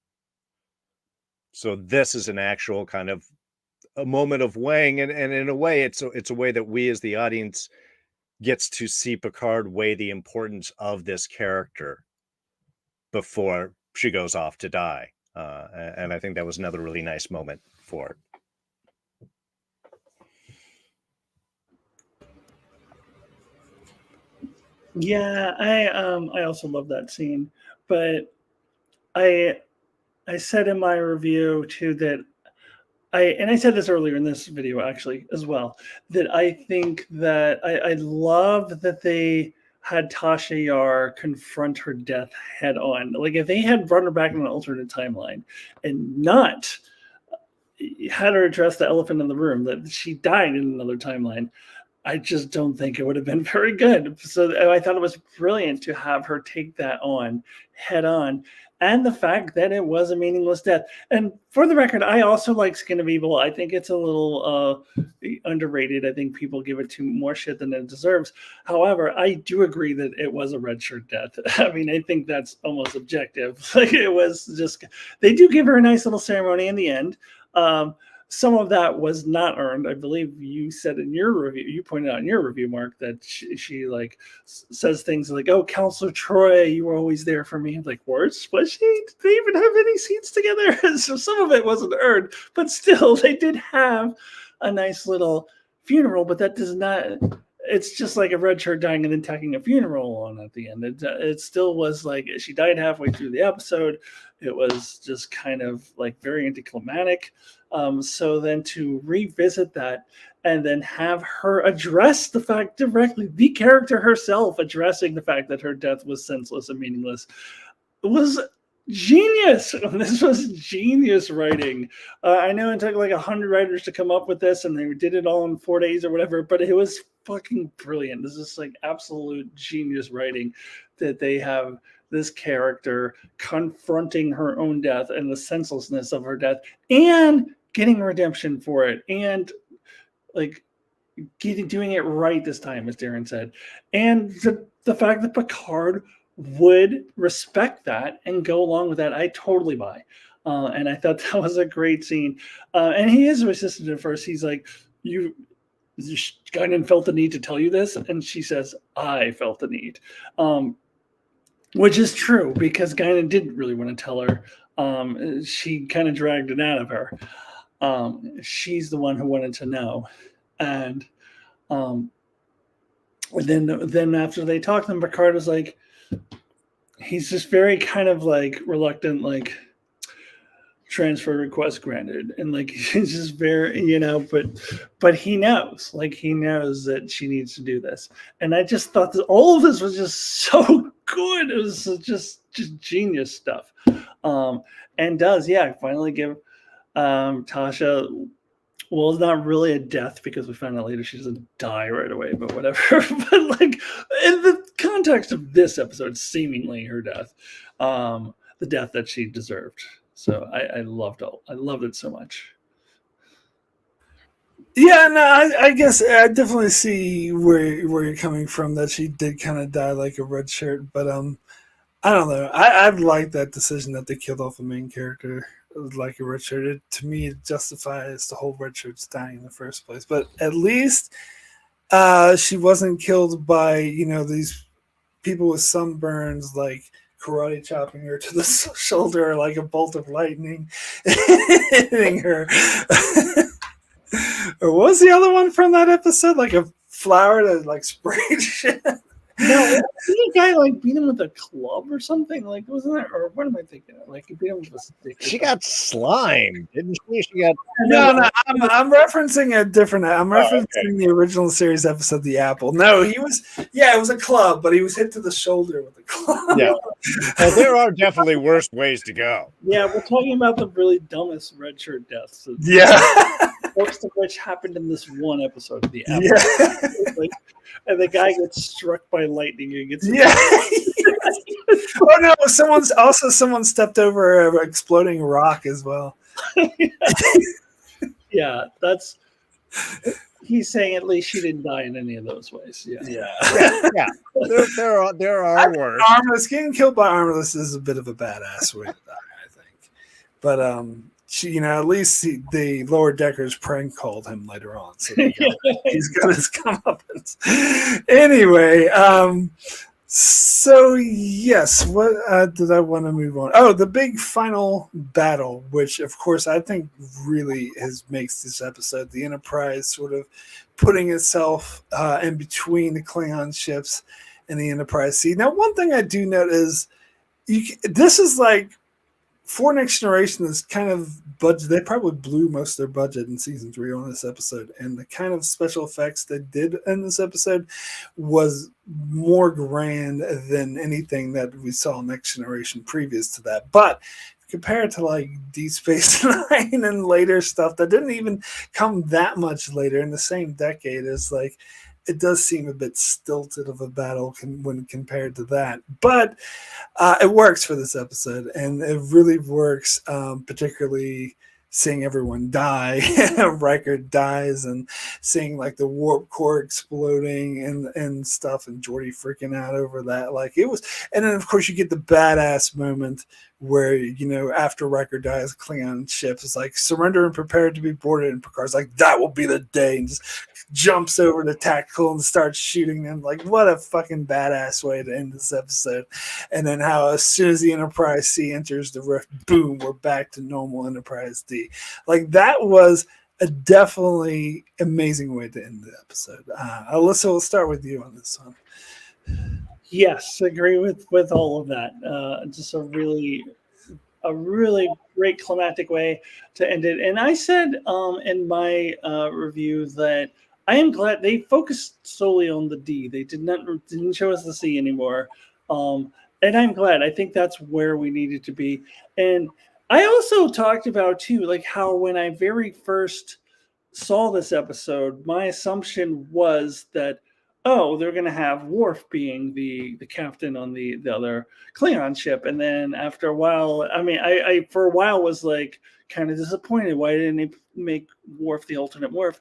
[SPEAKER 2] So this is an actual kind of a moment of weighing, and in a way, it's a way that we as the audience gets to see Picard weigh the importance of this character before she goes off to die. And I think that was another really nice moment for it.
[SPEAKER 3] Yeah, I also love that scene, but I said in my review too that I said this earlier in this video actually as well, that I think that I love that they had Tasha Yar confront her death head on. Like if they had brought her back in an alternate timeline and not had her address the elephant in the room that she died in another timeline, I just don't think it would have been very good. So I thought it was brilliant to have her take that on head on. And the fact that it was a meaningless death. And for the record, I also like Skin of Evil. I think it's a little underrated. I think people give it too more shit than it deserves. However, I do agree that it was a red shirt death. I mean, I think that's almost objective. Like it was just, they do give her a nice little ceremony in the end. Some of that was not earned. I believe you said in your review, you pointed out in your review, Mark, that she like says things like, "Oh, Counselor Troy, you were always there for me." Like, words? Was she? Did they even have any scenes together? So some of it wasn't earned, but still, they did have a nice little funeral. But that does not. It's just like a red shirt dying and then tacking a funeral on at the end. It still was like she died halfway through the episode. It was just kind of like very anticlimactic. So then to revisit that and then have her address the fact directly, the character herself addressing the fact that her death was senseless and meaningless, was genius. This was genius writing. I know it took like 100 writers to come up with this, and they did it all in 4 days or whatever, but it was fucking brilliant. This is like absolute genius writing that they have this character confronting her own death and the senselessness of her death and getting redemption for it, and like doing it right this time, as Darrin said. And the fact that Picard would respect that and go along with that, I totally buy. And I thought that was a great scene. And he is resistant at first. He's like, you Guinan felt the need to tell you this? And she says, I felt the need. Which is true, because Guinan didn't really want to tell her. She kind of dragged it out of her. She's the one who wanted to know. And then after they talked, then Picard was like, he's just very kind of like reluctant, like transfer request granted, and like he's just very, but he knows that she needs to do this. And I just thought that all of this was just so good. It was just genius stuff. And does finally give Tasha, well, it's not really a death because we found out later she doesn't die right away, but whatever. But like in the context of this episode, seemingly her death, the death that she deserved. So I loved it so much.
[SPEAKER 1] Yeah, no, I guess I definitely see where you're coming from, that she did kind of die like a red shirt, but I don't know. I like that decision that they killed off the main character like a red shirt. To me, it justifies the whole red shirts dying in the first place. But at least she wasn't killed by these people with sunburns, like karate chopping her to the shoulder like a bolt of lightning, hitting her. Or what was the other one from that episode? Like a flour that like sprayed shit.
[SPEAKER 3] No, didn't a guy like beat him with a club or something? Like, wasn't that? Or what am I thinking of? Like, he beat him with a stick.
[SPEAKER 2] She got slime, didn't she? She got
[SPEAKER 1] No. I'm referencing a different. I'm referencing the original series episode, The Apple. No, he was. Yeah, it was a club, but he was hit to the shoulder with a club.
[SPEAKER 2] Yeah. Well, there are definitely worse ways to go.
[SPEAKER 3] Yeah, we're talking about the really dumbest red shirt deaths.
[SPEAKER 1] Yeah.
[SPEAKER 3] Most of which happened in this one episode of The Apple.
[SPEAKER 1] Yeah.
[SPEAKER 3] Like, and the guy gets struck by lightning and gets
[SPEAKER 1] Oh no! Someone stepped over an exploding rock as well.
[SPEAKER 3] Yeah, that's. He's saying at least she didn't die in any of those ways.
[SPEAKER 1] Yeah.
[SPEAKER 2] There are worse.
[SPEAKER 1] Armless getting killed by Armless is a bit of a badass way to die, I think. But she, at least the lower deckers prank called him later on, so he's got his comeuppance. Anyway, so yes, what did I want to move on? Oh, the big final battle, which of course I think really makes this episode, the Enterprise sort of putting itself in between the Klingon ships and the Enterprise C. Now, one thing I do note is this is like for Next Generation is kind of budget. They probably blew most of their budget in season 3 on this episode, and the kind of special effects they did in this episode was more grand than anything that we saw in Next Generation previous to that. But compared to like Deep Space Nine and later stuff that didn't even come that much later in the same decade, is like it does seem a bit stilted of a battle when compared to that. But it works for this episode, and it really works, particularly seeing everyone die. Riker dies, and seeing like the warp core exploding and stuff, and Geordi freaking out over that. Like it was, and then of course you get the badass moment where after Riker dies, Klingon ship is like surrender and prepare to be boarded, and Picard's like that will be the day, and just jumps over to tactical and starts shooting them. Like what a fucking badass way to end this episode. And then how as soon as the Enterprise C enters the rift, boom, we're back to normal Enterprise D. Like that was a definitely amazing way to end the episode. Alyssa, we'll start with you on this one.
[SPEAKER 3] Yes, agree with all of that. Just a really great climactic way to end it. And I said in my review that I am glad they focused solely on the D. They didn't show us the C anymore. And I'm glad. I think that's where we needed to be. And I also talked about too, like how when I very first saw this episode, my assumption was that they're going to have Worf being the captain on the other Klingon ship. And then after a while, I for a while was like kind of disappointed. Why didn't they make Worf the alternate Worf?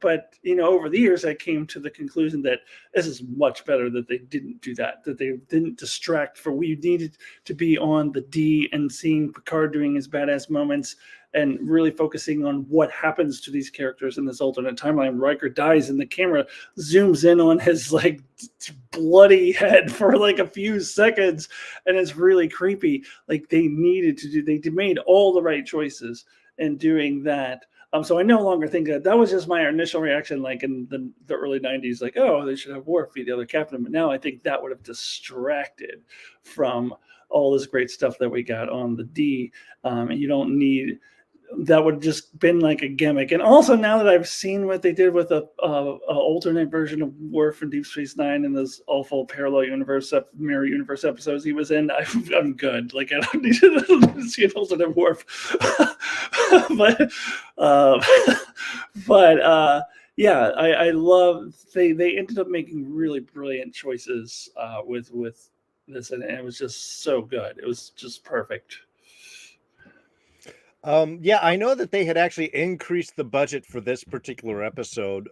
[SPEAKER 3] But over the years, I came to the conclusion that this is much better that they didn't do that they didn't distract. For we needed to be on the D and seeing Picard doing his badass moments and really focusing on what happens to these characters in this alternate timeline. Riker dies and the camera zooms in on his like bloody head for like a few seconds, and it's really creepy. Like they made all the right choices in doing that. So I no longer think that was just my initial reaction, like in the early 90s, like, oh, they should have Worf be the other captain. But now I think that would have distracted from all this great stuff that we got on the D. And you don't need, that would just been like a gimmick. And also now that I've seen what they did with a alternate version of Worf in Deep Space Nine in those awful parallel universe, mirror universe episodes he was in, I'm good. Like I don't need to see an alternate Worf. Yeah, I love they ended up making really brilliant choices with this, and it was just so good. It was just perfect.
[SPEAKER 2] Yeah, I know that they had actually increased the budget for this particular episode.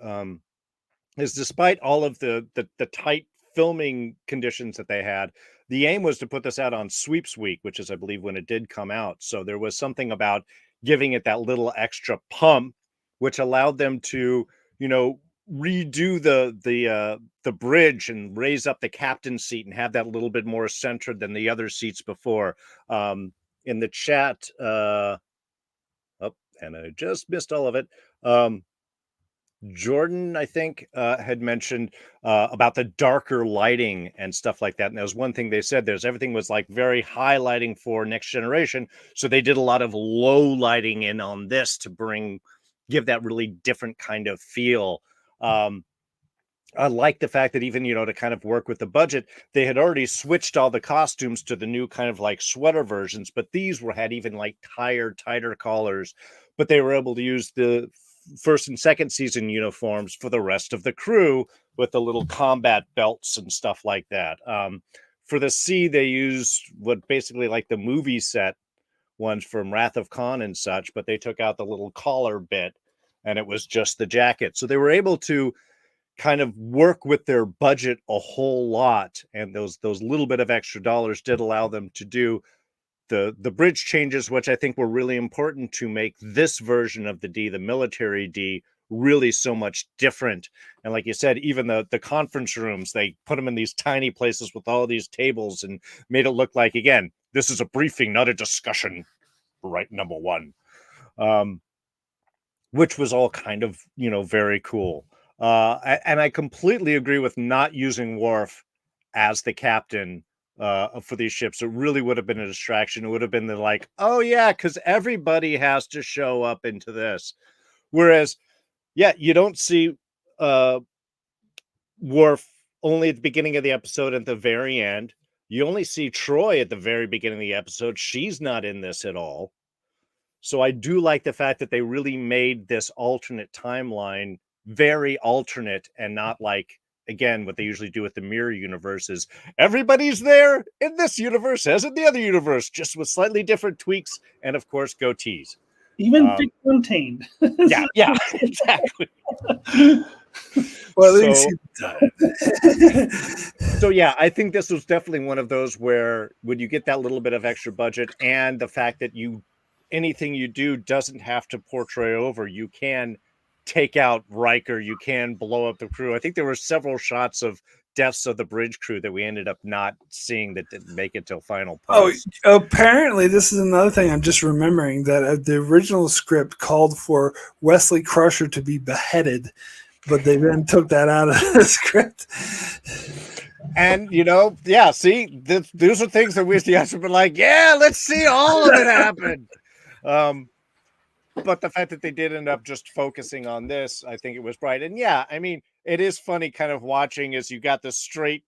[SPEAKER 2] Is despite all of the tight filming conditions that they had, the aim was to put this out on Sweeps Week, which is, I believe, when it did come out. So there was something about giving it that little extra pump, which allowed them to, redo the bridge and raise up the captain's seat and have that a little bit more centered than the other seats before. In the chat, and I just missed all of it. Jordan, I think, had mentioned about the darker lighting and stuff like that. And that was one thing they said. Everything was like very high lighting for Next Generation, so they did a lot of low lighting in on this to give that really different kind of feel. I like the fact that even, to kind of work with the budget, they had already switched all the costumes to the new kind of like sweater versions, but these had even like tighter collars, but they were able to use the first and second season uniforms for the rest of the crew with the little combat belts and stuff like that. For the sea, they used what basically like the movie set ones from Wrath of Khan and such, but they took out the little collar bit and it was just the jacket. So they were able to kind of work with their budget a whole lot, and those little bit of extra dollars did allow them to do the bridge changes, which I think were really important to make this version of the D, the military D, really so much different. And like you said, even the conference rooms, they put them in these tiny places with all these tables and made it look like, again, this is a briefing, not a discussion, right? Number one, which was all kind of, very cool. And I completely agree with not using Worf as the captain for these ships. It really would have been a distraction. It would have been like, oh yeah, because everybody has to show up into this. Whereas, yeah, you don't see Worf only at the beginning of the episode and at the very end. You only see Troy at the very beginning of the episode. She's not in this at all. So I do like the fact that they really made this alternate timeline very alternate and not like, again, what they usually do with the mirror universe is everybody's there in this universe as in the other universe, just with slightly different tweaks and, of course, goatees.
[SPEAKER 3] Even Big Contained.
[SPEAKER 2] Yeah, exactly.
[SPEAKER 1] Well, at least
[SPEAKER 2] so yeah, I think this was definitely one of those where when you get that little bit of extra budget and the fact that anything you do doesn't have to portray over, you can take out Riker, you can blow up the crew. I think there were several shots of deaths of the bridge crew that we ended up not seeing that didn't make it till final post.
[SPEAKER 1] Oh, apparently this is another thing I'm just remembering, that the original script called for Wesley Crusher to be beheaded, but they then took that out of the script.
[SPEAKER 2] And, yeah, see, those are things that we have to be like, yeah, let's see all of it happen. But the fact that they did end up just focusing on this, I think it was bright. And yeah, I mean, it is funny kind of watching as you got the straight,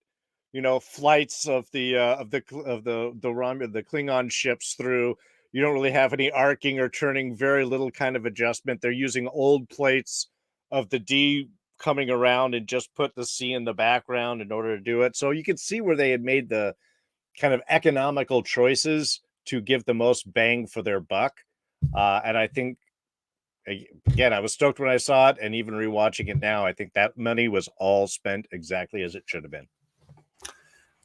[SPEAKER 2] flights of the Klingon ships through. You don't really have any arcing or turning, very little kind of adjustment. They're using old plates of the D coming around and just put the C in the background in order to do it. So you can see where they had made the kind of economical choices to give the most bang for their buck. And I think, again, I was stoked when I saw it, and even rewatching it now, I think that money was all spent exactly as it should have been.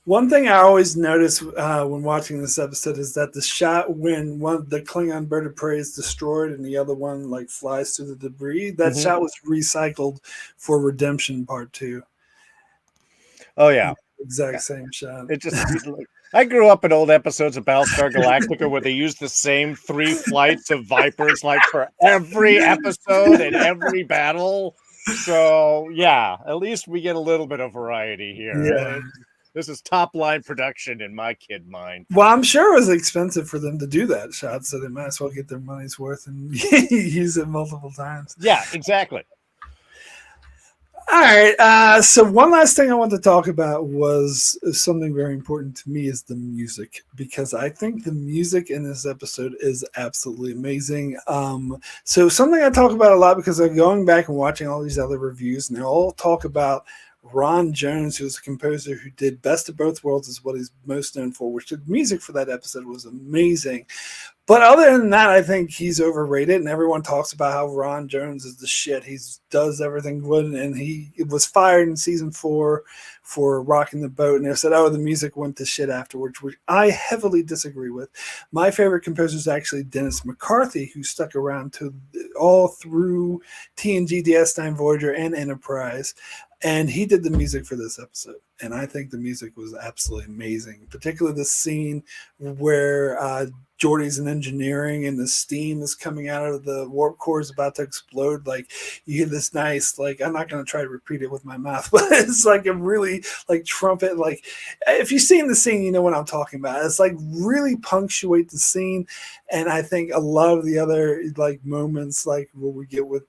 [SPEAKER 1] One thing I always notice when watching this episode is that the shot when the Klingon bird of prey is destroyed and the other one like flies through the debris, that shot was recycled for Redemption Part 2.
[SPEAKER 2] Oh yeah,
[SPEAKER 1] exact same shot.
[SPEAKER 2] It just I grew up in old episodes of Battlestar Galactica where they used the same 3 flights of Vipers like for every episode and every battle. So yeah, at least we get a little bit of variety here.
[SPEAKER 1] Yeah.
[SPEAKER 2] This is top line production in my kid mind.
[SPEAKER 1] Well, I'm sure it was expensive for them to do that shot, so they might as well get their money's worth and use it multiple times.
[SPEAKER 2] Yeah, exactly.
[SPEAKER 1] All right. So one last thing I want to talk about was something very important to me is the music, because I think the music in this episode is absolutely amazing. So something I talk about a lot because I'm going back and watching all these other reviews, and they all talk about Ron Jones, who's a composer who did Best of Both Worlds, is what he's most known for, which the music for that episode was amazing. But other than that, I think he's overrated, and everyone talks about how Ron Jones is the shit. He does everything good, and he was fired in season 4 for rocking the boat, and they said, oh, the music went to shit afterwards, which I heavily disagree with. My favorite composer is actually Dennis McCarthy, who stuck around all through TNG, DS9, Voyager, and Enterprise. And he did the music for this episode. And I think the music was absolutely amazing, particularly the scene where Geordi's in engineering and the steam is coming out of the warp core is about to explode. Like you get this nice, like I'm not going to try to repeat it with my mouth, but it's like a really like trumpet. Like if you've seen the scene, you know what I'm talking about. It's like really punctuate the scene. And I think a lot of the other like moments, like what we get with,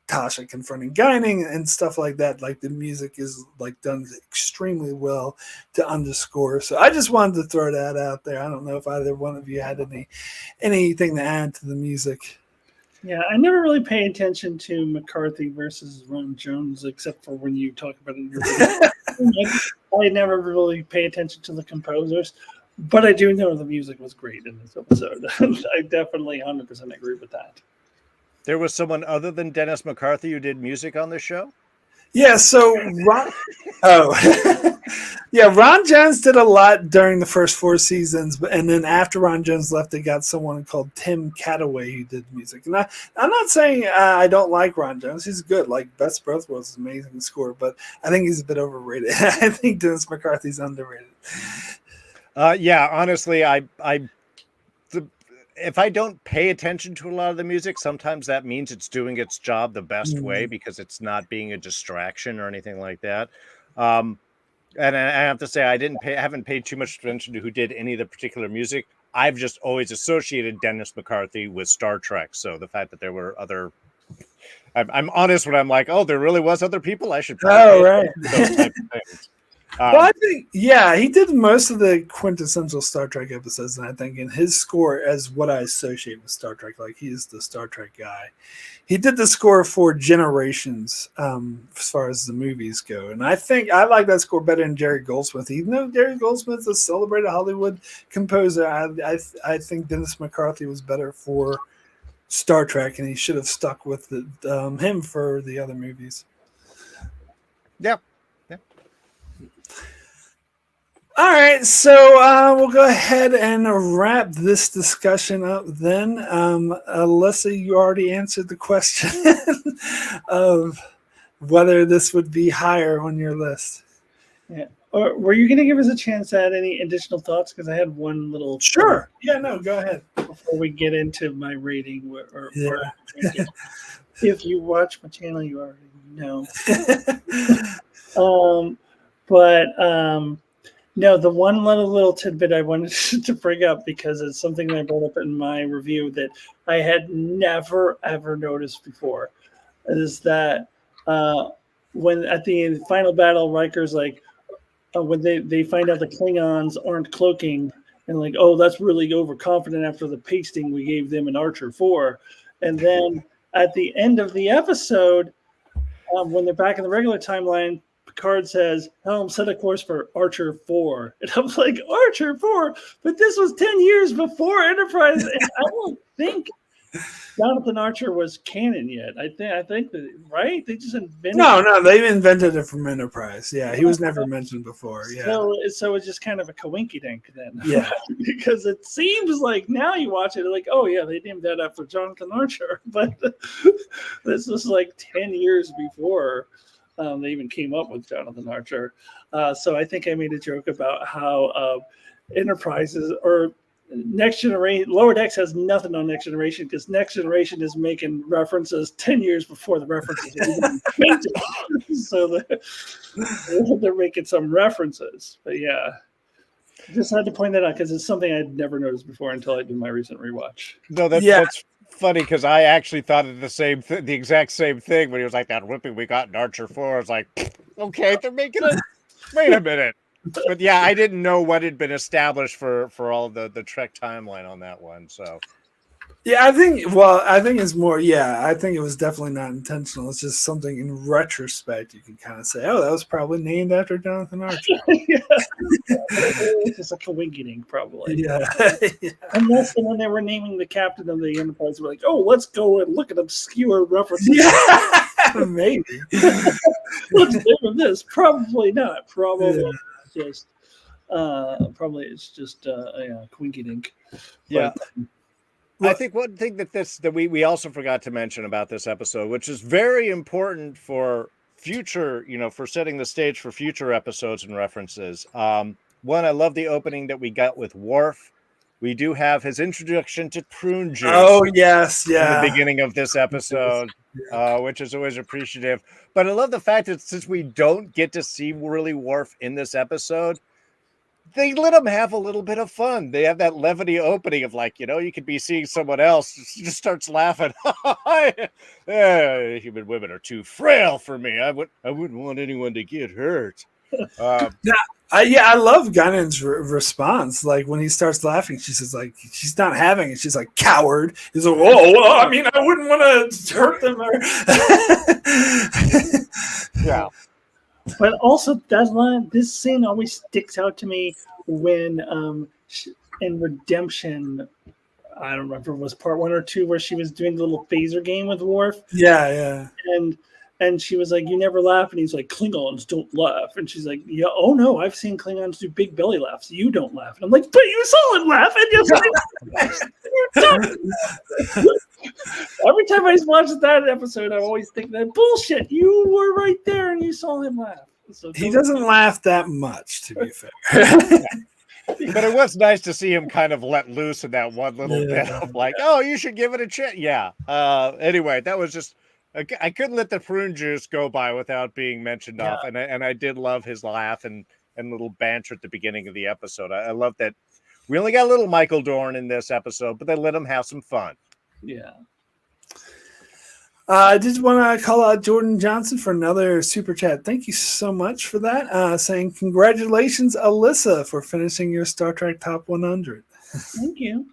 [SPEAKER 1] Tasha confronting Guining and stuff like that. Like the music is like done extremely well to underscore. So I just wanted to throw that out there. I don't know if either one of you had anything to add to the music.
[SPEAKER 3] Yeah, I never really pay attention to McCarthy versus Ron Jones, except for when you talk about it in your video. I never really pay attention to the composers, but I do know the music was great in this episode. I definitely 100% agree with that.
[SPEAKER 2] There was someone other than Dennis McCarthy who did music on this show?
[SPEAKER 1] Yeah, so Ron Jones did a lot during the first 4 seasons, and then after Ron Jones left, they got someone called Tim Cataway who did music. And I'm not saying I don't like Ron Jones; he's good. Like Best of Both Worlds is an amazing score, but I think he's a bit overrated. I think Dennis McCarthy's underrated.
[SPEAKER 2] Yeah, honestly, if I don't pay attention to a lot of the music, sometimes that means it's doing its job the best way because it's not being a distraction or anything like that. And I have to say, haven't paid too much attention to who did any of the particular music. I've just always associated Dennis McCarthy with Star Trek. So the fact that there were other, I'm honest when I'm like, oh, there really was other people. I should probably
[SPEAKER 1] right.
[SPEAKER 2] Those types of things.
[SPEAKER 1] Well, I think, he did most of the quintessential Star Trek episodes, and I think in his score as what I associate with Star Trek, like he's the Star Trek guy. He did the score for Generations, as far as the movies go, and I think I like that score better than Jerry Goldsmith. Even though Jerry Goldsmith is a celebrated Hollywood composer, I think Dennis McCarthy was better for Star Trek, and he should have stuck with him for the other movies.
[SPEAKER 2] Yeah.
[SPEAKER 1] All right, so we'll go ahead and wrap this discussion up then. Alyssa, you already answered the question of whether this would be higher on your list.
[SPEAKER 3] Yeah. Or were you going to give us a chance to add any additional thoughts? Because I had one little...
[SPEAKER 1] Sure. Yeah, no, go ahead.
[SPEAKER 3] Before we get into my rating. If you watch my channel, you already know. No, the one little tidbit I wanted to bring up, because it's something that I brought up in my review that I had never, ever noticed before, is that when at the final battle, Riker's like, when they find out the Klingons aren't cloaking, and like, oh, that's really overconfident after the pasting we gave them in Archer 4. And then at the end of the episode, when they're back in the regular timeline, Picard says, helm set a course for Archer 4. And I'm like, Archer 4? But this was 10 years before Enterprise. And I don't think Jonathan Archer was canon yet. I think that, right? They just invented
[SPEAKER 1] No, they invented it from Enterprise. Yeah, he was never mentioned before. Yeah.
[SPEAKER 3] So it's just kind of a coinky-dink then.
[SPEAKER 1] Yeah.
[SPEAKER 3] Because it seems like now you watch it, like, oh yeah, they named that after Jonathan Archer. But this was like 10 years before they even came up with Jonathan Archer. So I think I made a joke about how Enterprises or Next Generation, Lower Decks has nothing on Next Generation, because Next Generation is making references 10 years before the references are even invented. So they're making some references. But yeah, just had to point that out because it's something I'd never noticed before until I did my recent rewatch.
[SPEAKER 2] No, that's funny, because I actually thought of the exact same thing when he was like, that whipping we got in Archer 4. I was like, okay, they're making it. Wait a minute. But yeah, I didn't know what had been established for all the Trek timeline on that one. So
[SPEAKER 1] yeah, I think it's more. Yeah, I think it was definitely not intentional. It's just something in retrospect you can kind of say, oh, that was probably named after Jonathan Archer.
[SPEAKER 3] It's just like a winking, probably.
[SPEAKER 1] Yeah.
[SPEAKER 3] Unless when they were naming the captain of the Enterprise, we're like, oh, let's go and look at obscure references.
[SPEAKER 1] Yeah, maybe.
[SPEAKER 3] Let's name of this. Probably not. Probably just. Probably it's just a quinky dink.
[SPEAKER 2] Yeah. I think one thing that we also forgot to mention about this episode, which is very important for future, for setting the stage for future episodes and references. One, I love the opening that we got with Worf we do have his introduction to prune juice.
[SPEAKER 1] Oh yes, yeah.
[SPEAKER 2] In the beginning of this episode, which is always appreciative. But I love the fact that since we don't get to see really Worf in this episode, they let him have a little bit of fun. They have that levity opening of like, you could be seeing someone else. He just starts laughing. Human women are too frail for me. I wouldn't want anyone to get hurt.
[SPEAKER 1] I love Guinan's response. Like when he starts laughing, she says like she's not having it. She's like coward. He's like, oh, well, I mean, I wouldn't want to hurt them.
[SPEAKER 2] Yeah.
[SPEAKER 3] But also this scene always sticks out to me when in Redemption, I don't remember if it was part 1 or 2 where she was doing the little phaser game with Worf.
[SPEAKER 1] Yeah.
[SPEAKER 3] And she was like, you never laugh. And he's like, Klingons don't laugh. And she's like, yeah, oh no, I've seen Klingons do big belly laughs. You don't laugh. And I'm like, but you saw him laugh. And you don't. Every time I watch that episode, I always think that bullshit. You were right there and you saw him laugh. So
[SPEAKER 1] he doesn't laugh that much, to be fair.
[SPEAKER 2] But it was nice to see him kind of let loose in that one little bit of like, oh, you should give it a chance. Yeah. Anyway, that was just, I couldn't let the prune juice go by without being mentioned off. And I did love his laugh and little banter at the beginning of the episode. I love that we only got a little Michael Dorn in this episode, but they let him have some fun.
[SPEAKER 3] Yeah.
[SPEAKER 1] I did want to call out Jordan Johnson for another super chat. Thank you so much for that. Saying congratulations, Alyssa, for finishing your Star Trek Top 100.
[SPEAKER 3] Thank you.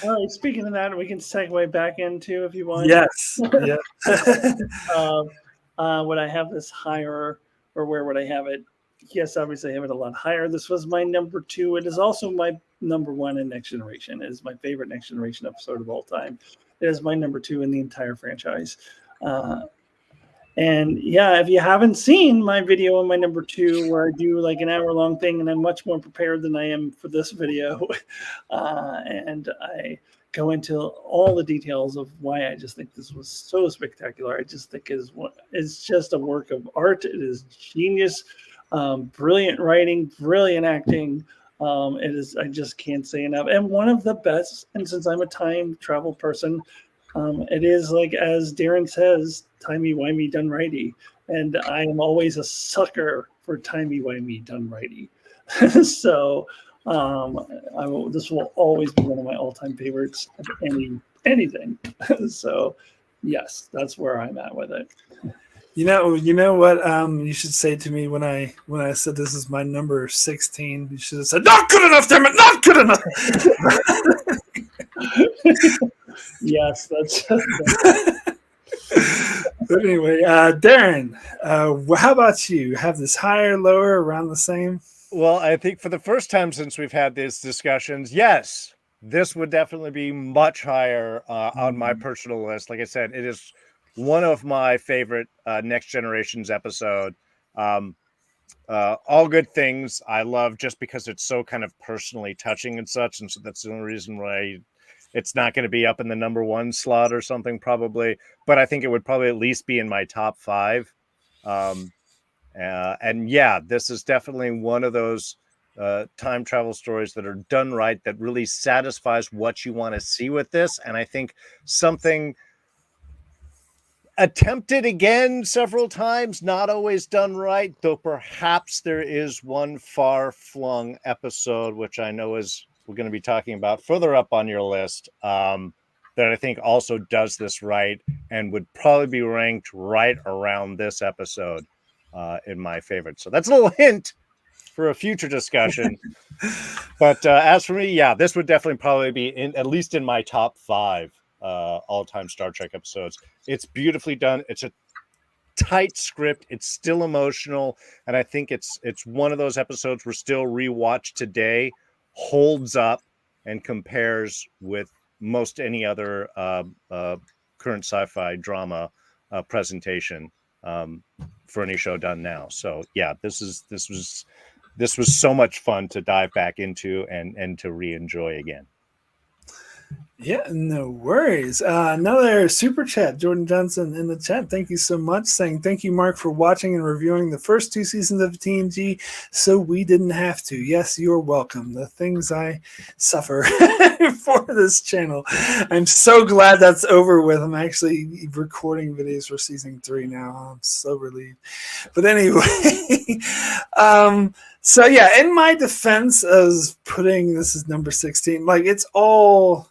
[SPEAKER 3] All right. Speaking of that, we can segue back into if you want.
[SPEAKER 1] Yes. Yeah.
[SPEAKER 3] Would I have this higher, or where would I have it? Yes, obviously I have it a lot higher. This was my number 2. It is also my number 1 in Next Generation. It is my favorite Next Generation episode of all time. It is my number 2 in the entire franchise. And yeah, if you haven't seen my video on my number 2, where I do like an hour-long thing, and I'm much more prepared than I am for this video, and I go into all the details of why I just think this was so spectacular. I just think it's just a work of art. It is genius, brilliant writing, brilliant acting. It is, I just can't say enough. And one of the best, and since I'm a time travel person, it is like, as Darrin says, timey-wimey done righty. And I am always a sucker for timey-wimey done righty. So this will always be one of my all-time favorites of anything. So yes, that's where I'm at with it.
[SPEAKER 1] You know what you should say to me when I said this is my number 16. You should have said, "Not good enough, damn it, not good enough."
[SPEAKER 3] Yes, that's.
[SPEAKER 1] But anyway, Darrin, how about you? Have this higher, lower, around the same?
[SPEAKER 2] Well, I think for the first time since we've had these discussions, yes, this would definitely be much higher on my personal list. Like I said, it is one of my favorite Next Generations episode. All Good Things I love just because it's so kind of personally touching and such. And so that's the only reason why it's not going to be up in the number 1 slot or something probably. But I think it would probably at least be in my top 5. And yeah, this is definitely one of those time travel stories that are done right, that really satisfies what you want to see with this. And I think something attempted again several times, not always done right, though perhaps there is one far-flung episode, which I know is we're going to be talking about further up on your list, that I think also does this right and would probably be ranked right around this episode in my favorite. So that's a little hint for a future discussion. But as for me, yeah, this would definitely probably be at least in my top 5 all-time Star Trek episodes. It's beautifully done. It's a tight script. It's still emotional, and I think it's one of those episodes where still rewatched today holds up and compares with most any other current sci-fi drama presentation for any show done now. So yeah, this was so much fun to dive back into and to re-enjoy again.
[SPEAKER 1] Yeah, no worries. Another super chat, Jordan Johnson in the chat. Thank you so much. Saying thank you, Mark, for watching and reviewing the first 2 seasons of TNG so we didn't have to. Yes, you're welcome. The things I suffer for this channel. I'm so glad that's over with. I'm actually recording videos for season 3 now. I'm so relieved. But anyway, so yeah, in my defense of putting this is number 16, like it's all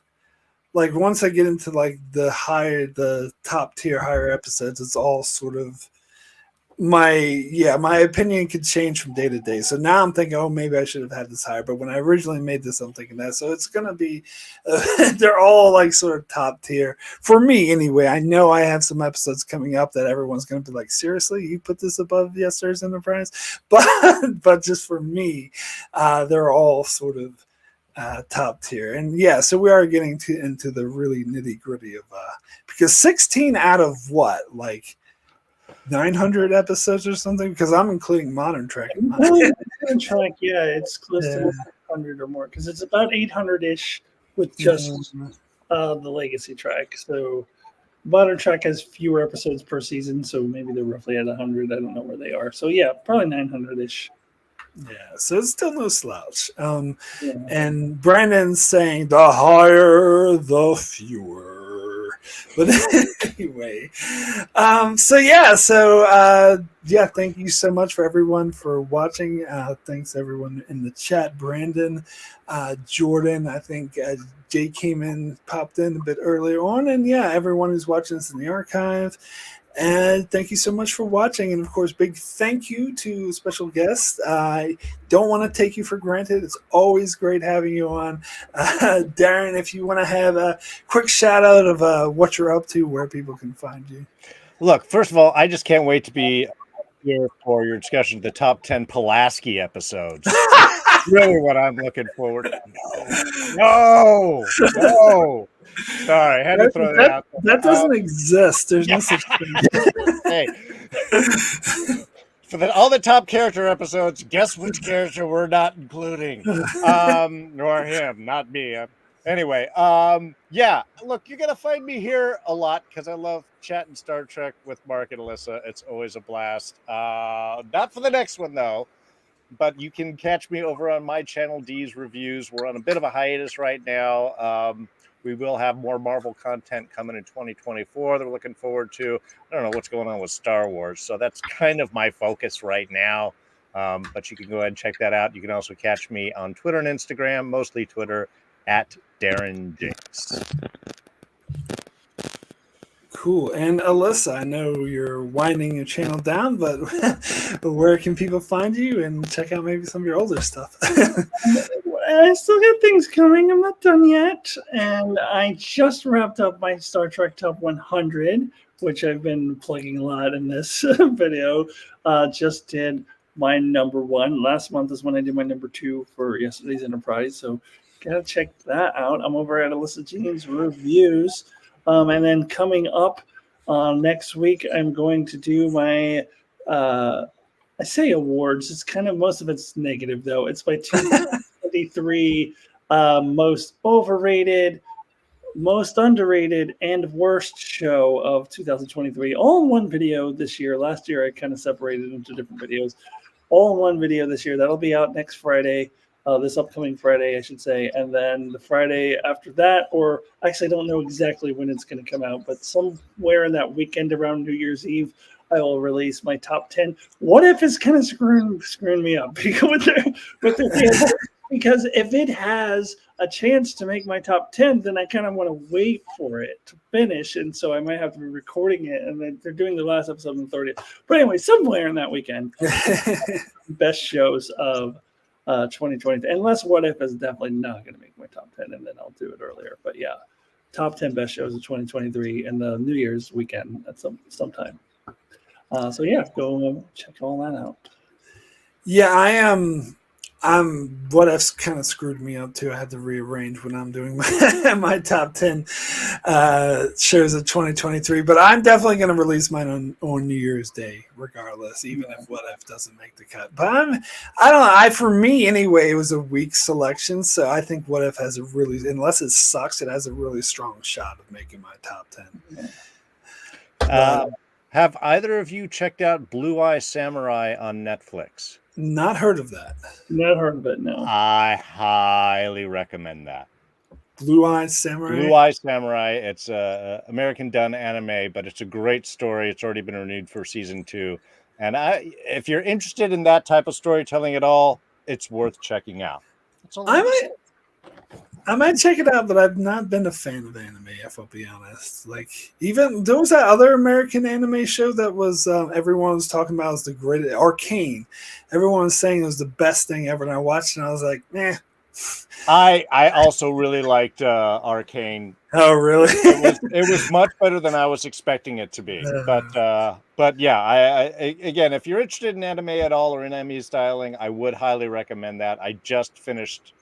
[SPEAKER 1] like once I get into like the top tier higher episodes, it's all sort of my opinion could change from day to day. So now I'm thinking, oh, maybe I should have had this higher. But when I originally made this, I'm thinking that. So it's gonna be, they're all like sort of top tier for me anyway. I know I have some episodes coming up that everyone's gonna be like, seriously, you put this above Yesterday's Enterprise, but just for me, they're all sort of top tier. And yeah, so we are getting into the really nitty gritty of because 16 out of what, like 900 episodes or something, because I'm including Modern Trek.
[SPEAKER 3] Modern Trek, yeah, it's close to 100 or more because it's about 800-ish with just the Legacy track. So Modern Trek has fewer episodes per season, so maybe they're roughly at 100. I don't know where they are. So yeah, probably 900-ish.
[SPEAKER 1] Yeah, so it's still no slouch. And Brandon's saying the higher, the fewer. But anyway, thank you so much for everyone for watching. Thanks everyone in the chat. Brandon, Jordan, I think Jay popped in a bit earlier on, and yeah, everyone who's watching this in the archive. And thank you so much for watching. And of course, big thank you to special guests. I don't want to take you for granted. It's always great having you on. Darrin, if you want to have a quick shout out of what you're up to, where people can find you.
[SPEAKER 2] Look, first of all, I just can't wait to be here for your discussion of the top 10 Pulaski episodes. Really what I'm looking forward to. No. Sorry, I had to throw that out there.
[SPEAKER 1] That doesn't exist. There's no such thing.
[SPEAKER 2] Hey. For all the top character episodes, guess which character we're not including? Nor him, not me. Anyway, yeah, look, you're going to find me here a lot because I love chatting Star Trek with Mark and Alyssa. It's always a blast. Not for the next one, though, but you can catch me over on my channel, D's Reviews. We're on a bit of a hiatus right now. We will have more Marvel content coming in 2024 that we're looking forward to. I don't know what's going on with Star Wars, so that's kind of my focus right now. But you can go ahead and check that out. You can also catch me on Twitter and Instagram, mostly Twitter, at Darrin Jinx.
[SPEAKER 1] Cool. And Alyssa, I know you're winding your channel down, but where can people find you and check out maybe some of your older stuff?
[SPEAKER 3] I still got things coming. I'm not done yet. And I just wrapped up my Star Trek Top 100, which I've been plugging a lot in this video. Just did my number 1. Last month is when I did my number 2 for Yesterday's Enterprise. So gotta check that out. I'm over at Alyssa Jean's Reviews. And then coming up next week, I'm going to do my, I say awards. It's kind of, most of it's negative, though. It's my 223 most overrated, most underrated, and worst show of 2023. All in one video this year. Last year, I kind of separated into different videos. All in one video this year. That'll be out next Friday. This upcoming Friday, I should say. And then the Friday after that, or actually I don't know exactly when it's going to come out, but somewhere in that weekend around New Year's Eve, I will release my top 10. What if it's kind of screwing me up because if it has a chance to make my top 10, then I kind of want to wait for it to finish. And so I might have to be recording it. And then they're doing the last episode on the 30th. But anyway, somewhere in that weekend, best shows of 2020, unless What If is definitely not going to make my top 10, and then I'll do it earlier. But yeah, top 10 best shows of 2023 and the New Year's weekend at sometime. So yeah, go check all that out.
[SPEAKER 1] Yeah, What If's kind of screwed me up too. I had to rearrange when I'm doing my top 10 shows of 2023. But I'm definitely going to release mine on New Year's Day, regardless, even if What If doesn't make the cut. But I don't know. For me anyway, it was a weak selection. So I think What If has a really, unless it sucks, it has a really strong shot of making my top 10.
[SPEAKER 2] Have either of you checked out Blue Eye Samurai on Netflix?
[SPEAKER 1] Not heard of that.
[SPEAKER 3] Not heard of it, no.
[SPEAKER 2] I highly recommend that.
[SPEAKER 1] Blue Eye Samurai?
[SPEAKER 2] Blue Eye Samurai. It's a American done anime, but it's a great story. It's already been renewed for season 2. And if you're interested in that type of storytelling at all, it's worth checking out.
[SPEAKER 1] I might check it out, but I've not been a fan of anime, if I'll be honest. Like, even there was that other American anime show that was everyone was talking about as the greatest, Arcane. Everyone was saying it was the best thing ever, and I watched it and I was like, meh.
[SPEAKER 2] I also really liked Arcane.
[SPEAKER 1] Oh, really?
[SPEAKER 2] it was much better than I was expecting it to be. But yeah, I again, if you're interested in anime at all or in anime styling, I would highly recommend that. I just finished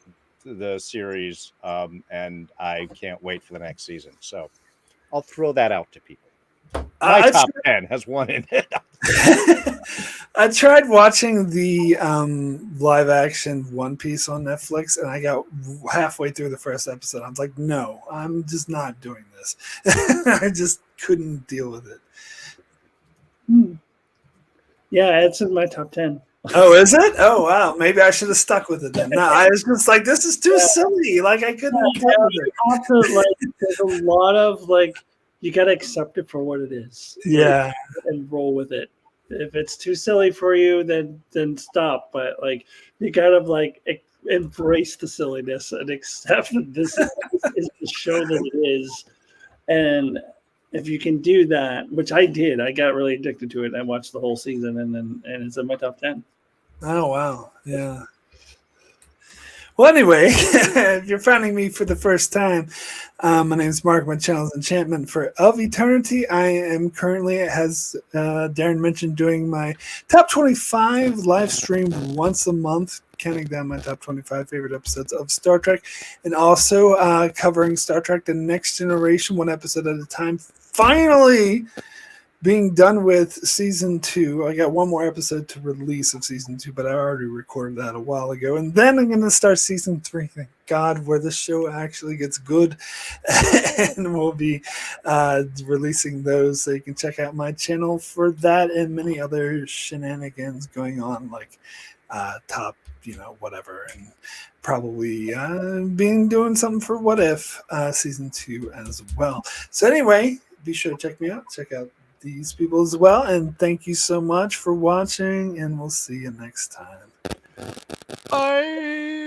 [SPEAKER 2] the series, and I can't wait for the next season. So I'll throw that out to people. My top 10 has one in it.
[SPEAKER 1] I tried watching the live action One Piece on Netflix, and I got halfway through the first episode. I was like, no, I'm just not doing this. I just couldn't deal with it.
[SPEAKER 3] Yeah, it's in my top 10.
[SPEAKER 1] Oh, is it? Oh, wow. Maybe I should have stuck with it then. No, I was just like, this is too silly. Like, I couldn't cover it.
[SPEAKER 3] There's a lot of, like, you got to accept it for what it is.
[SPEAKER 1] Yeah.
[SPEAKER 3] And roll with it. If it's too silly for you, then stop. But, like, you got to, like, embrace the silliness and accept that this is the show that it is. And if you can do that, which I did, I got really addicted to it. I watched the whole season, and it's in my top 10.
[SPEAKER 1] Oh, wow. Yeah. Well, anyway, if you're finding me for the first time, my name is Mark. My channel is Enchantment of Eternity. I am currently, as Darrin mentioned, doing my top 25 live stream once a month, counting down my top 25 favorite episodes of Star Trek, and also covering Star Trek The Next Generation, one episode at a time. Finally being done with season 2. I got one more episode to release of season 2, but I already recorded that a while ago. And then I'm going to start season 3. Thank God, where the show actually gets good. And we'll be releasing those. So you can check out my channel for that and many other shenanigans going on, like top, whatever. And probably doing something for What If season 2 as well. So anyway, be sure to check me out. Check out these people as well, and thank you so much for watching, and we'll see you next time.
[SPEAKER 2] Bye.